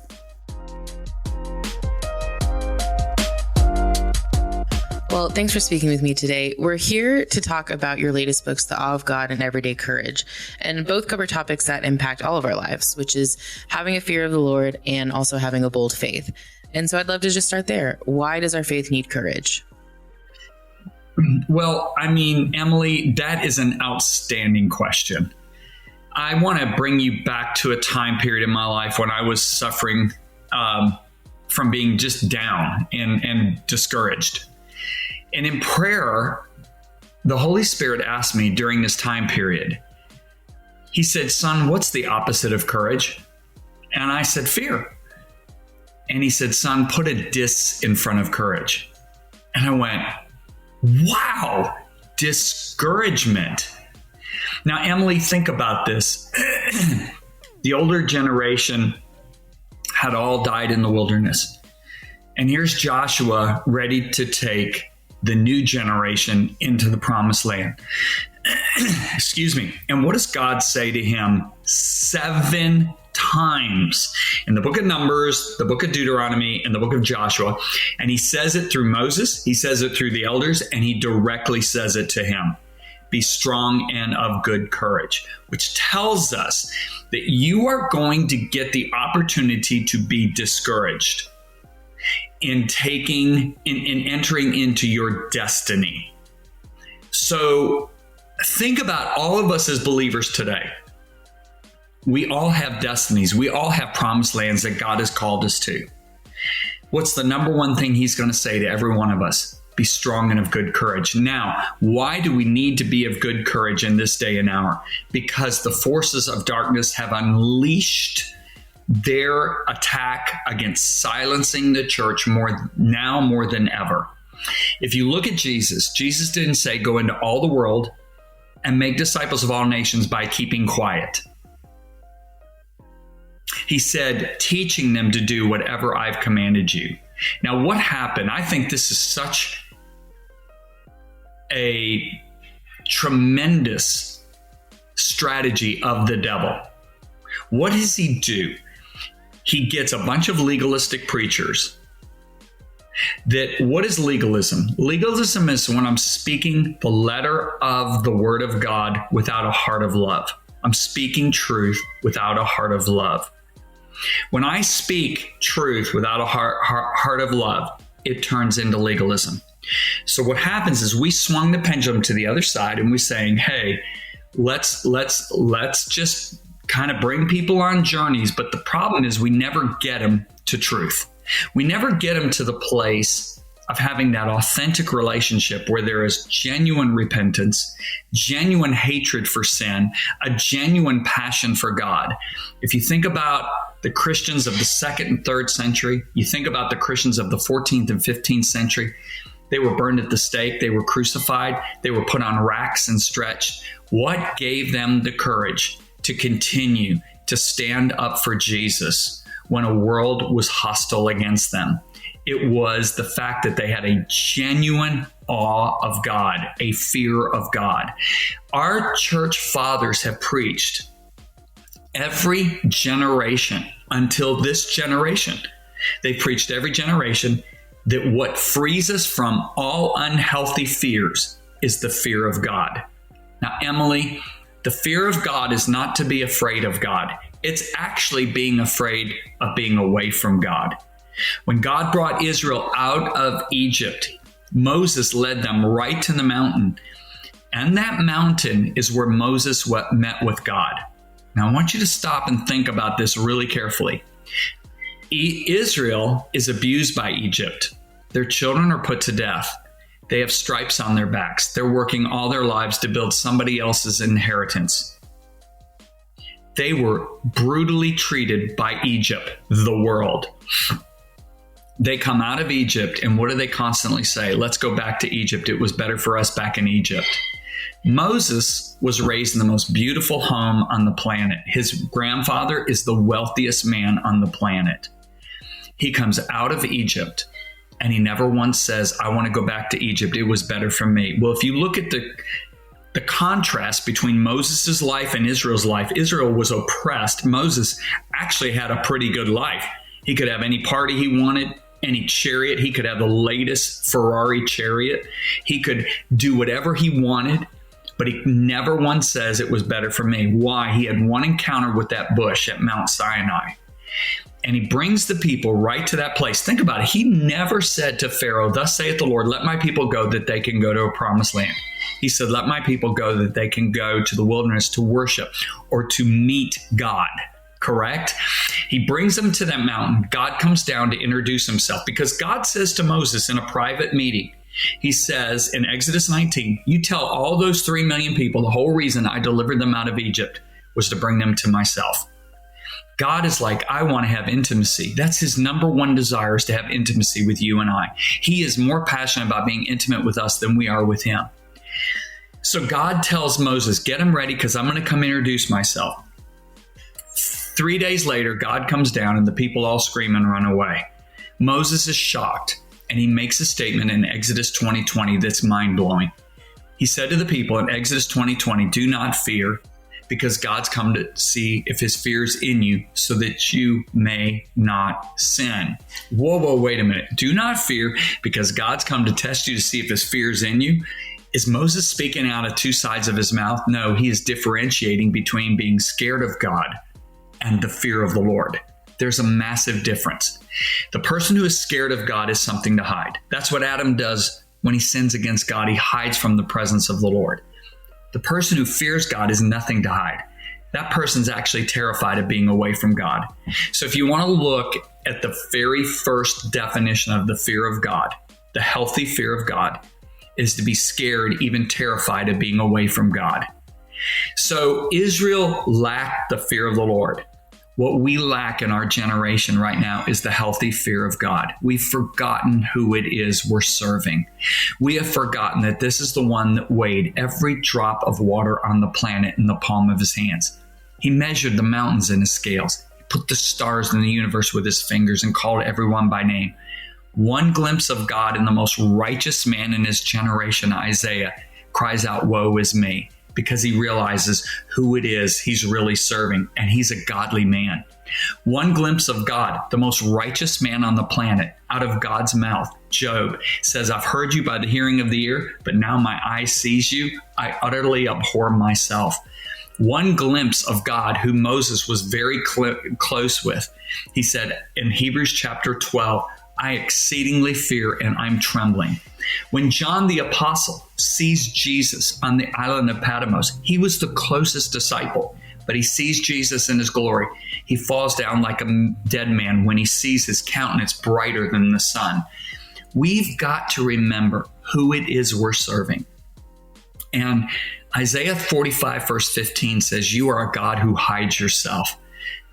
Well, thanks for speaking with me today. We're here to talk about your latest books, The Awe of God and Everyday Courage, and both cover topics that impact all of our lives, which is having a fear of the Lord and also having a bold faith. And so I'd love to just start there. Why does our faith need courage? Well, I mean, Emily, that is an outstanding question. I want to bring you back to a time period in my life when I was suffering from being just down and discouraged. And in prayer, the Holy Spirit asked me during this time period, he said, "Son, what's the opposite of courage?" And I said, "Fear." And he said, "Son, put a dis in front of courage." And I went, wow, discouragement. Now, Emily, think about this. The older generation had all died in the wilderness. And here's Joshua ready to take the new generation into the promised land. Excuse me. And what does God say to him 7 times in the book of Numbers, the book of Deuteronomy, and the book of Joshua? And he says it through Moses, he says it through the elders, and he directly says it to him. Be strong and of good courage, which tells us that you are going to get the opportunity to be discouraged in entering into your destiny. So think about all of us as believers today. We all have destinies. We all have promised lands that God has called us to. What's the number one thing he's going to say to every one of us? Be strong and of good courage. Now, why do we need to be of good courage in this day and hour? Because the forces of darkness have unleashed their attack against silencing the church more than ever. If you look at Jesus didn't say go into all the world and make disciples of all nations by keeping quiet. He said, teaching them to do whatever I've commanded you. Now, what happened? I think this is such a tremendous strategy of the devil. What does he do? He gets a bunch of legalistic preachers. What is legalism? Legalism is when I'm speaking the letter of the word of God without a heart of love. I'm speaking truth without a heart of love. When I speak truth without a heart of love, it turns into legalism. So what happens is we swung the pendulum to the other side and we're saying, hey, let's just kind of bring people on journeys. But the problem is we never get them to truth. We never get them to the place of having that authentic relationship where there is genuine repentance, genuine hatred for sin, a genuine passion for God. If you think about the Christians of the 2nd and 3rd century, you think about the Christians of the 14th and 15th century, they were burned at the stake, they were crucified, they were put on racks and stretched. What gave them the courage to continue to stand up for Jesus when a world was hostile against them. It was the fact that they had a genuine awe of God, a fear of God. Our church fathers have preached every generation until this generation. They preached every generation that what frees us from all unhealthy fears is the fear of God. Now, Emily, the fear of God is not to be afraid of God. It's actually being afraid of being away from God. When God brought Israel out of Egypt, Moses led them right to the mountain. And that mountain is where Moses met with God. Now, I want you to stop and think about this really carefully. Israel is abused by Egypt. Their children are put to death. They have stripes on their backs. They're working all their lives to build somebody else's inheritance. They were brutally treated by Egypt, the world. They come out of Egypt, and what do they constantly say? Let's go back to Egypt. It was better for us back in Egypt. Moses was raised in the most beautiful home on the planet. His grandfather is the wealthiest man on the planet. He comes out of Egypt, and he never once says, I want to go back to Egypt. It was better for me. Well, if you look at the contrast between Moses' life and Israel's life, Israel was oppressed. Moses actually had a pretty good life. He could have any party he wanted, any chariot. He could have the latest Ferrari chariot. He could do whatever he wanted, but he never once says it was better for me. Why? He had one encounter with that bush at Mount Sinai. And he brings the people right to that place. Think about it. He never said to Pharaoh, thus saith the Lord, let my people go that they can go to a promised land. He said, let my people go that they can go to the wilderness to worship or to meet God. Correct? He brings them to that mountain. God comes down to introduce himself because God says to Moses in a private meeting, he says in Exodus 19, you tell all those 3 million people the whole reason I delivered them out of Egypt was to bring them to myself. God is like, I want to have intimacy. That's his number one desire, is to have intimacy with you and I. He is more passionate about being intimate with us than we are with him. So God tells Moses, get him ready because I'm going to come introduce myself. 3 days later, God comes down and the people all scream and run away. Moses is shocked and he makes a statement in Exodus 20:20 that's mind-blowing. He said to the people in Exodus 20:20, do not fear, because God's come to see if his fear is in you so that you may not sin. Whoa, wait a minute. Do not fear because God's come to test you to see if his fear is in you. Is Moses speaking out of two sides of his mouth? No, he is differentiating between being scared of God and the fear of the Lord. There's a massive difference. The person who is scared of God is something to hide. That's what Adam does when he sins against God. He hides from the presence of the Lord. The person who fears God is nothing to hide. That person's actually terrified of being away from God. So if you want to look at the very first definition of the fear of God, the healthy fear of God is to be scared, even terrified of being away from God. So Israel lacked the fear of the Lord. What we lack in our generation right now is the healthy fear of God. We've forgotten who it is we're serving. We have forgotten that this is the one that weighed every drop of water on the planet in the palm of his hands. He measured the mountains in his scales. He put the stars in the universe with his fingers and called everyone by name. One glimpse of God in the most righteous man in his generation, Isaiah, cries out, woe is me, because he realizes who it is he's really serving, and he's a godly man. One glimpse of God, the most righteous man on the planet, out of God's mouth, Job, says, I've heard you by the hearing of the ear, but now my eye sees you. I utterly abhor myself. One glimpse of God, who Moses was very close with. He said in Hebrews chapter 12, I exceedingly fear and I'm trembling. When John the Apostle sees Jesus on the island of Patmos, he was the closest disciple, but he sees Jesus in his glory. He falls down like a dead man when he sees his countenance brighter than the sun. We've got to remember who it is we're serving. And Isaiah 45 verse 15 says, you are a God who hides yourself.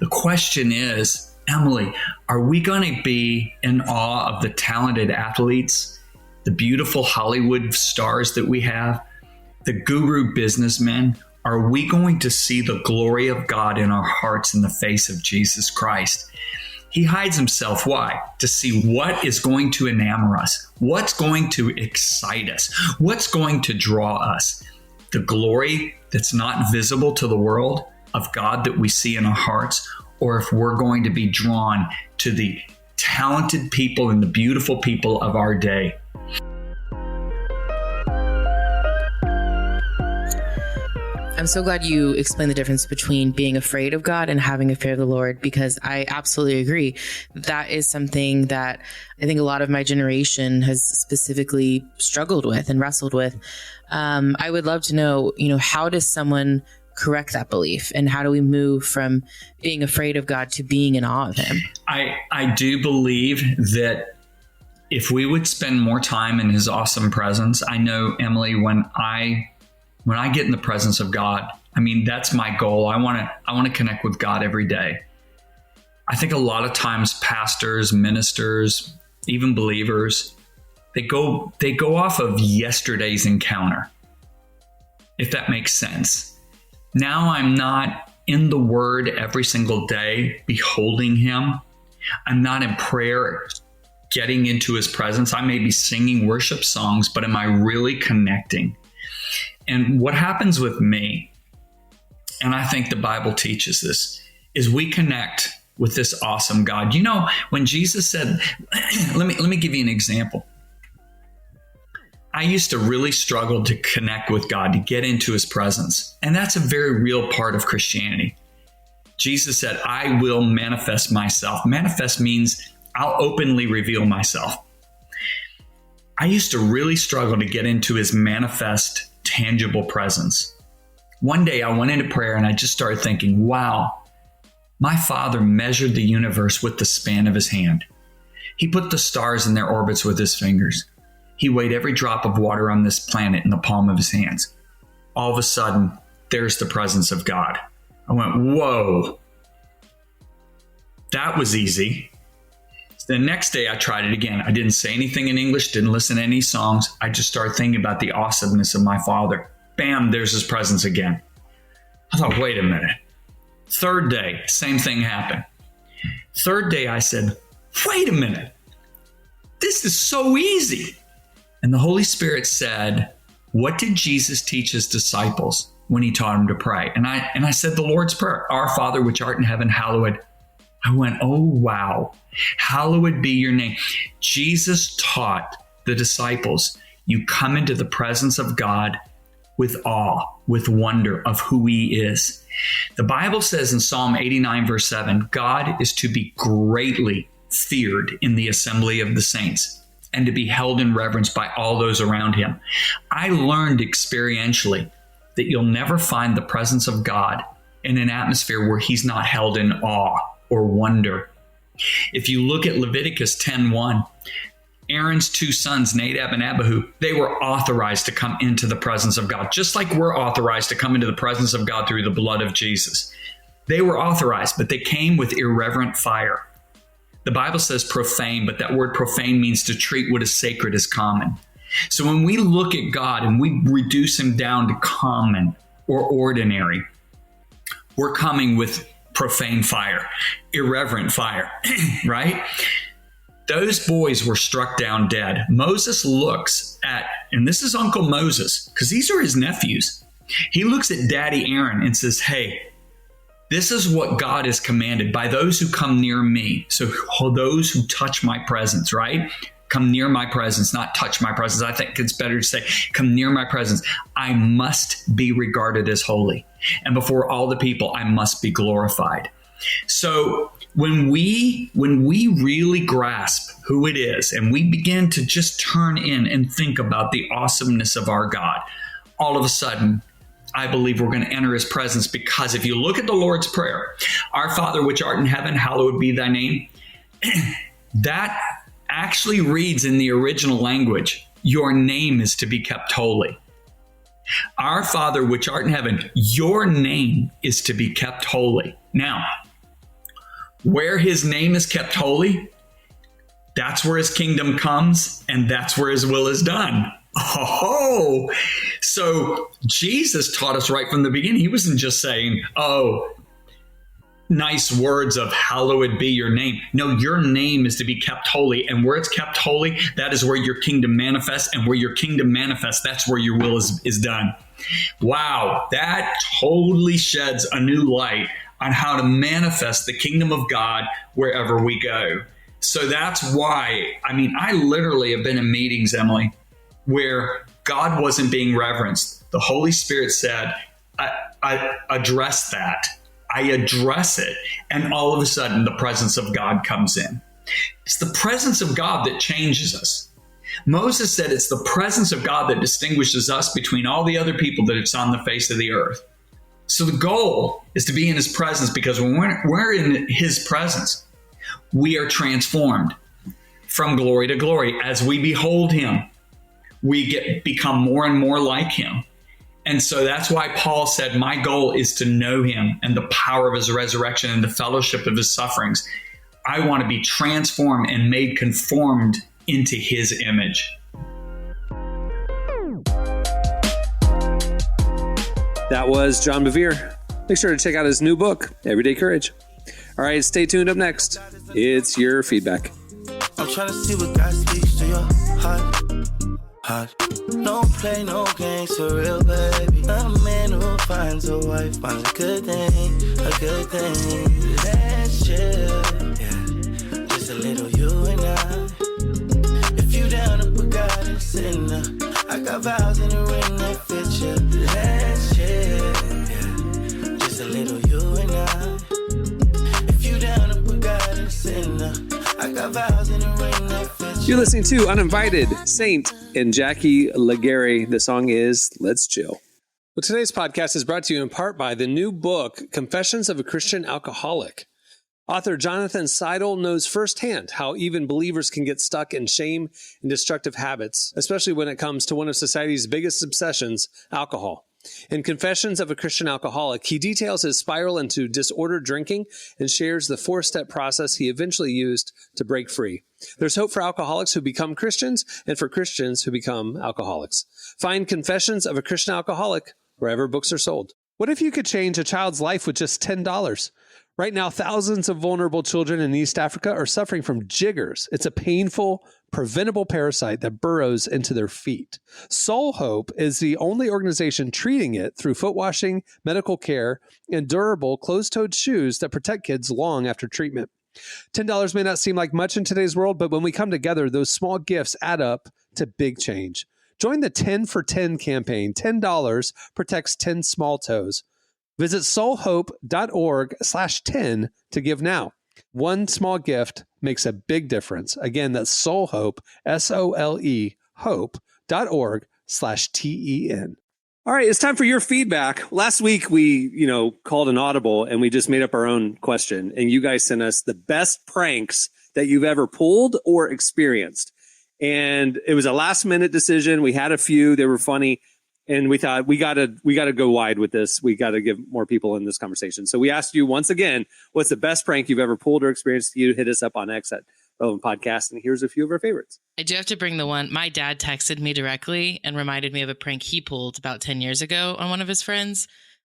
The question is, Emily, are we going to be in awe of the talented athletes, the beautiful Hollywood stars that we have, the guru businessmen? Are we going to see the glory of God in our hearts in the face of Jesus Christ? He hides himself. Why? To see what is going to enamor us, what's going to excite us, what's going to draw us. The glory that's not visible to the world of God that we see in our hearts, or if we're going to be drawn to the talented people and the beautiful people of our day. I'm so glad you explained the difference between being afraid of God and having a fear of the Lord, because I absolutely agree. That is something that I think a lot of my generation has specifically struggled with and wrestled with. I would love to know, how does someone correct that belief, and how do we move from being afraid of God to being in awe of him? I do believe that if we would spend more time in his awesome presence, I know, Emily, when I get in the presence of God, that's my goal. I want to connect with God every day. I think a lot of times pastors, ministers, even believers, they go off of yesterday's encounter, if that makes sense. Now I'm not in the Word every single day, beholding him. I'm not in prayer, getting into his presence. I may be singing worship songs, but am I really connecting? And what happens with me, and I think the Bible teaches this, is we connect with this awesome God. When Jesus said, let me give you an example. I used to really struggle to connect with God, to get into his presence. And that's a very real part of Christianity. Jesus said, I will manifest myself. Manifest means I'll openly reveal myself. I used to really struggle to get into his manifest, tangible presence. One day I went into prayer and I just started thinking, wow, my Father measured the universe with the span of his hand. He put the stars in their orbits with his fingers. He weighed every drop of water on this planet in the palm of his hands. All of a sudden, there's the presence of God. I went, whoa, that was easy. The next day I tried it again. I didn't say anything in English, didn't listen to any songs. I just started thinking about the awesomeness of my Father. Bam, there's his presence again. I thought, wait a minute. Third day, same thing happened. Third day I said, wait a minute. This is so easy. And the Holy Spirit said, what did Jesus teach his disciples when he taught them to pray? And I said the Lord's Prayer, Our Father which art in heaven, hallowed. I went, oh, wow. Hallowed be your name. Jesus taught the disciples, you come into the presence of God with awe, with wonder of who he is. The Bible says in Psalm 89, verse 7, God is to be greatly feared in the assembly of the saints and to be held in reverence by all those around him. I learned experientially that you'll never find the presence of God in an atmosphere where he's not held in awe or wonder. If you look at Leviticus 10:1, Aaron's two sons, Nadab and Abihu, they were authorized to come into the presence of God, just like we're authorized to come into the presence of God through the blood of Jesus. They were authorized, but they came with irreverent fire. The Bible says profane, but that word profane means to treat what is sacred as common. So when we look at God and we reduce him down to common or ordinary, we're coming with profane fire, irreverent fire, right? Those boys were struck down dead. Moses looks at, and this is Uncle Moses, because these are his nephews. He looks at Daddy Aaron and says, hey, this is what God has commanded by those who come near me. So those who touch my presence, right? Come near my presence, not touch my presence. I think it's better to say, come near my presence. I must be regarded as holy. And before all the people, I must be glorified. So when we really grasp who it is and we begin to just turn in and think about the awesomeness of our God, all of a sudden, I believe we're going to enter his presence, because if you look at the Lord's Prayer, Our Father which art in heaven, hallowed be thy name, that actually reads in the original language, your name is to be kept holy. Our Father which art in heaven, your name is to be kept holy. Now, where his name is kept holy, that's where his kingdom comes, and that's where his will is done. Oh, so Jesus taught us right from the beginning. He wasn't just saying, oh, nice words of hallowed be your name. No, your name is to be kept holy. And where it's kept holy, that is where your kingdom manifests. And where your kingdom manifests, that's where your will is done. Wow, that totally sheds a new light on how to manifest the kingdom of God wherever we go. So that's why, I literally have been in meetings, Emily, where God wasn't being reverenced. The Holy Spirit said, I address that. I address it. And all of a sudden, the presence of God comes in. It's the presence of God that changes us. Moses said it's the presence of God that distinguishes us between all the other people that it's on the face of the earth. So the goal is to be in his presence, because when we're in his presence, we are transformed from glory to glory. As we behold him, we become more and more like him. And so that's why Paul said, my goal is to know him and the power of his resurrection and the fellowship of his sufferings. I want to be transformed and made conformed into his image. That was John Bevere. Make sure to check out his new book, Everyday Courage. All right, stay tuned. Up next, it's your feedback. I'm trying to see what God speaks to your heart. No play, no games for real, baby. A man who finds a wife finds a good thing, a good thing. Let's chill, yeah. Just a little you and I. If you down to put God in sinner, I got vows in the ring that fit you. Let's chill, yeah. Just a little you and I. If you down to put God in sinner, I got vows in the ring that fit you. You're listening to Uninvited, Saint and Jackie Legare. The song is Let's Chill. Well, today's podcast is brought to you in part by the new book, Confessions of a Christian Alcoholic. Author Jonathan Seidel knows firsthand how even believers can get stuck in shame and destructive habits, especially when it comes to one of society's biggest obsessions, alcohol. In Confessions of a Christian Alcoholic, he details his spiral into disordered drinking and shares the 4-step process he eventually used to break free. There's hope for alcoholics who become Christians and for Christians who become alcoholics. Find Confessions of a Christian Alcoholic wherever books are sold. What if you could change a child's life with just $10? Right now, thousands of vulnerable children in East Africa are suffering from jiggers. It's a painful, preventable parasite that burrows into their feet. Soul Hope is the only organization treating it through foot washing, medical care, and durable closed-toed shoes that protect kids long after treatment. $10 may not seem like much in today's world, but when we come together, those small gifts add up to big change. Join the 10 for 10 campaign. $10 protects 10 small toes. Visit soulhope.org/10 to give now. One small gift makes a big difference. Again, that's soulhope, SOLE, hope.org/TEN. All right, it's time for your feedback. Last week, we, called an audible and we just made up our own question. And you guys sent us the best pranks that you've ever pulled or experienced. And it was a last minute decision. We had a few, they were funny. And we thought we gotta go wide with this. We got to give more people in this conversation. So we asked you once again, what's the best prank you've ever pulled or experienced? You hit us up on X at Relevant Podcast, and here's a few of our favorites. I do have to bring the one. My dad texted me directly and reminded me of a prank he pulled about 10 years ago on one of his friends.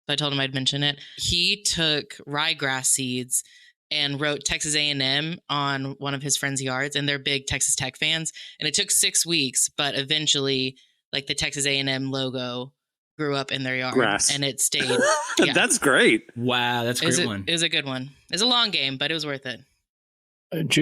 So I told him I'd mention it. He took ryegrass seeds and wrote Texas A&M on one of his friends' yards, and they're big Texas Tech fans. And it took 6 weeks, but eventually, like, the Texas A&M logo grew up in their yard. Grass. And it stayed. Yeah. That's great. Wow, that's a great one. It was a good one. It was a long game, but it was worth it.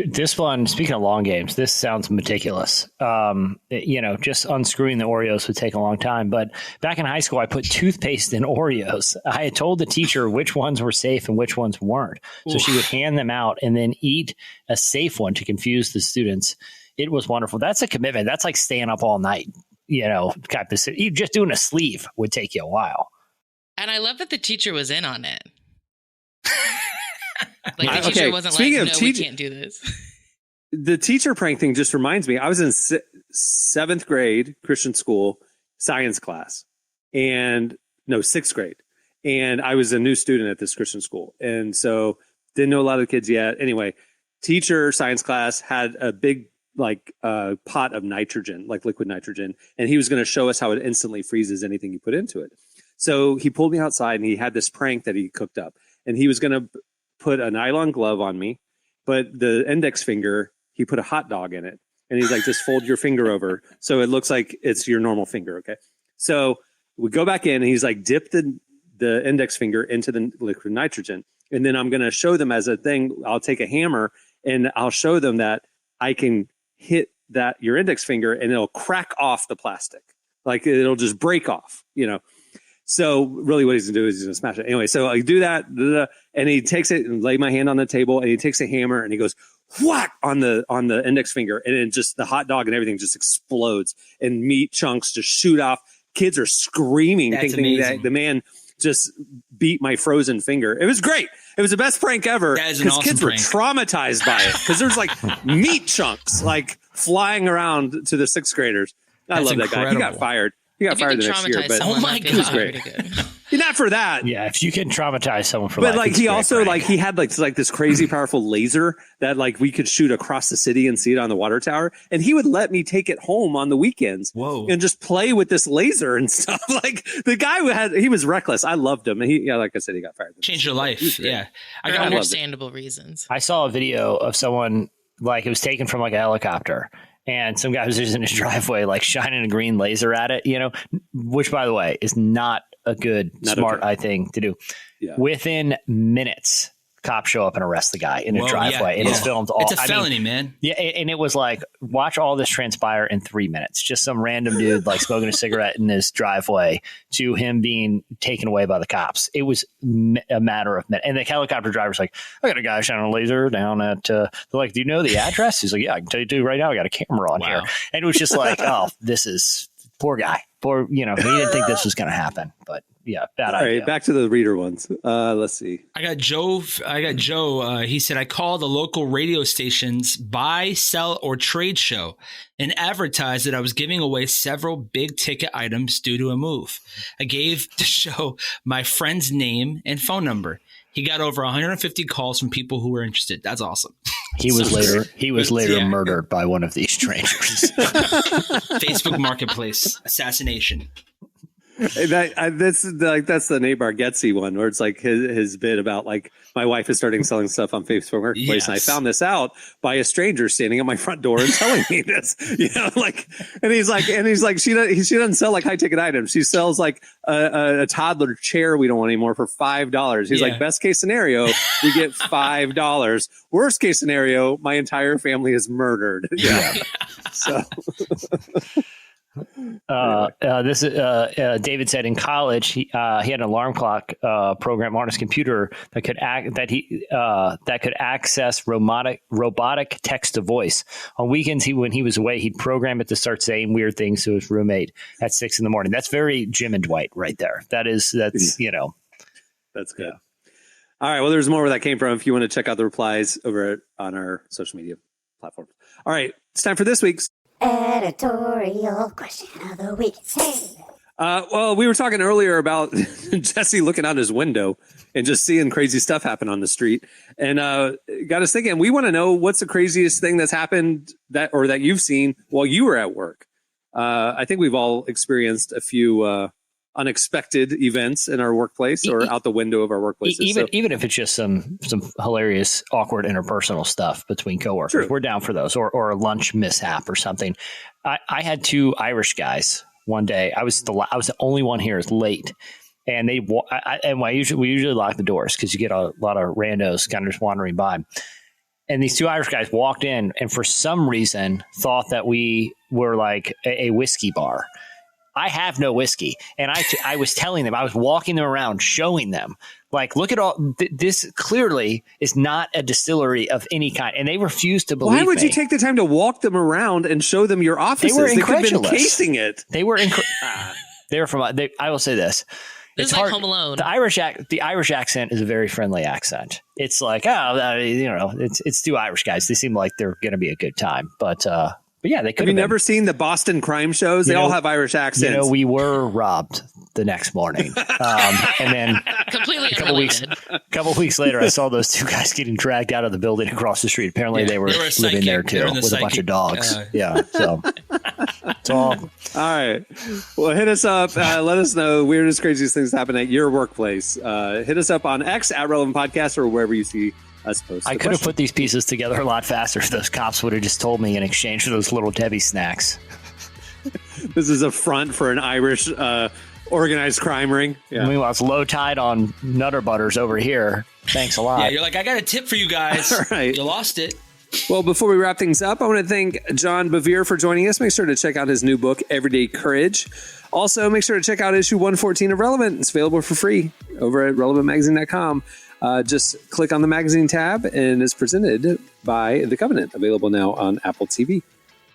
This one, speaking of long games, this sounds meticulous. Just unscrewing the Oreos would take a long time. But back in high school, I put toothpaste in Oreos. I had told the teacher which ones were safe and which ones weren't. So she would hand them out and then eat a safe one to confuse the students. It was wonderful. That's a commitment. That's like staying up all night. Just doing a sleeve would take you a while. And I love that the teacher was in on it. Like, the teacher wasn't like, no, we can't do this. The teacher prank thing just reminds me, I was in 7th grade Christian school science class, sixth grade. And I was a new student at this Christian school. And so didn't know a lot of the kids yet. Anyway, teacher science class had a big pot of nitrogen, like liquid nitrogen. And he was going to show us how it instantly freezes anything you put into it. So he pulled me outside and he had this prank that he cooked up, and he was going to put a nylon glove on me, but the index finger, he put a hot dog in it. And he's like, just fold your finger over. So it looks like it's your normal finger. Okay. So we go back in and he's like, dip the index finger into the liquid nitrogen. And then I'm going to show them as a thing. I'll take a hammer and I'll show them that I can hit your index finger and it'll crack off the plastic. Like it'll just break off, So really what he's going to do is he's going to smash it. Anyway, so I do that and he takes it and lay my hand on the table and he takes a hammer and he goes, whack on the index finger. And then just the hot dog and everything just explodes and meat chunks just shoot off. Kids are screaming, thinking that the man just beat my frozen finger. It was great. It was the best prank ever because awesome kids prank. were traumatized by it because there's like meat chunks like flying around to the sixth graders. I love that guy. He got fired. He got fired the next year, but oh my it was great. Not for that. Yeah, if you can traumatize someone for but life. Like he also like he had like this crazy powerful laser that like we could shoot across the city and see it on the water tower, and he would let me take it home on the weekends. Whoa. And just play with this laser and stuff. Like the guy he was reckless. I loved him, and like I said, he got fired. Changed your life. Yeah, for understandable reasons. I saw a video of someone like it was taken from like a helicopter. And some guy was just in his driveway, like shining a green laser at it, which, by the way, is not a smart thing to do. Yeah. Within minutes, cops show up and arrest the guy in a driveway. And it's filmed all. It's a felony, man. Yeah. And it was like, watch all this transpire in 3 minutes. Just some random dude like smoking a cigarette in his driveway to him being taken away by the cops. It was a matter of minutes. And the helicopter driver's like, I got a guy shining a laser down at, they're like, do you know the address? He's like, yeah, I can tell you dude, right now. I got a camera on here. And it was just like, oh, this is poor guy. Poor, he didn't think this was going to happen, but yeah, bad idea. All right, back to the reader ones. Let's see. I got Joe. He said, I called the local radio station's buy, sell, or trade show and advertised that I was giving away several big ticket items due to a move. I gave the show my friend's name and phone number. He got over 150 calls from people who were interested. That's awesome. He was later murdered by one of these strangers. Facebook Marketplace assassination. That's the Nate Bargatze one where it's like his bit about like my wife is starting selling stuff on Facebook Marketplace, yes. And I found this out by a stranger standing at my front door and telling me this, and he's like she doesn't sell like high ticket items. She sells like a toddler chair we don't want anymore for $5. He's like, best case scenario, we get $5. Worst case scenario, my entire family is murdered. Yeah. So. This is David said in college he had an alarm clock program on his computer that could access robotic text to voice. On weekends, when he was away, he'd program it to start saying weird things to his roommate at 6 a.m. That's very Jim and Dwight right there. That's That's good. Yeah. All right. Well, there's more where that came from. If you want to check out the replies over on our social media platforms. All right, it's time for this week's editorial question of the week. Well, we were talking earlier about Jesse looking out his window and just seeing crazy stuff happen on the street, and got us thinking. We want to know what's the craziest thing that's happened that you've seen while you were at work. I think we've all experienced a few unexpected events in our workplace or out the window of our workplaces. Even if it's just some hilarious, awkward interpersonal stuff between coworkers, True. We're down for those, or a lunch mishap or something. I had two Irish guys one day. I was the only one here is late, and we usually lock the doors because you get a lot of randos kind of just wandering by. And these two Irish guys walked in and for some reason thought that we were like a whiskey bar. I have no whiskey. And I was telling them, I was walking them around, showing them, like, look at all this clearly is not a distillery of any kind. And they refused to believe me. Why would you take the time to walk them around and show them your offices? They were incredulous. They could have been casing it. They were they were from, I will say this. It's like Home Alone. The Irish accent is a very friendly accent. It's like, it's two Irish guys. They seem like they're going to be a good time. But yeah, they could have. Have you never seen the Boston crime shows? They all have Irish accents. We were robbed the next morning. And then completely a couple weeks later, I saw those two guys getting dragged out of the building across the street. Apparently they were living there too with a bunch of dogs. So That's all. All right. Well, hit us up. Let us know weirdest, craziest things happen at your workplace. Hit us up on X at Relevant Podcast or wherever you see us post. I could have put these pieces together a lot faster if those cops would have just told me in exchange for those little Debbie snacks. This is a front for an Irish organized crime ring. Yeah. Meanwhile, it's low tide on Nutter Butters over here. Thanks a lot. Yeah, you're like, I got a tip for you guys. Right. You lost it. Well, before we wrap things up, I want to thank John Bevere for joining us. Make sure to check out his new book, Everyday Courage. Also, make sure to check out issue 114 of Relevant. It's available for free over at relevantmagazine.com. Just click on the magazine tab, and it's presented by The Covenant, available now on Apple TV.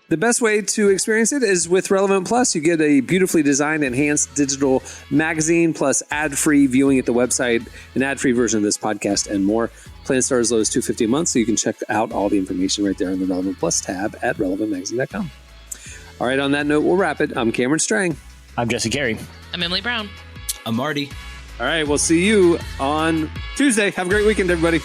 The best way to experience it is with Relevant Plus. You get a beautifully designed, enhanced digital magazine, plus ad-free viewing at the website, an ad-free version of this podcast, and more. Plan start as low as $250 a month, so you can check out all the information right there in the Relevant Plus tab at relevantmagazine.com. All right, on that note, we'll wrap it. I'm Cameron Strang. I'm Jesse Carey. I'm Emily Brown. I'm Marty. All right, we'll see you on Tuesday. Have a great weekend, everybody.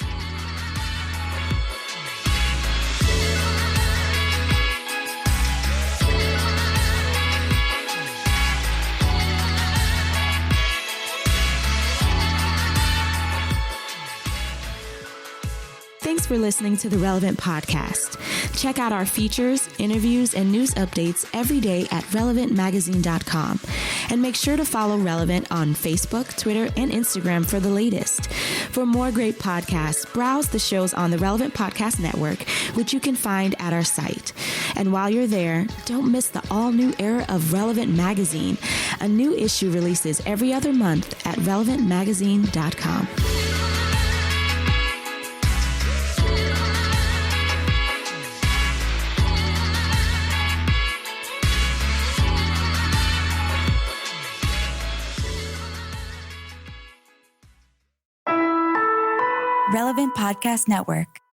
Thanks for listening to the Relevant Podcast. Check out our features, interviews, and news updates every day at relevantmagazine.com. And make sure to follow Relevant on Facebook, Twitter, and Instagram for the latest. For more great podcasts, browse the shows on the Relevant Podcast Network, which you can find at our site. And while you're there, don't miss the all-new era of Relevant Magazine. A new issue releases every other month at relevantmagazine.com. Relevant Podcast Network.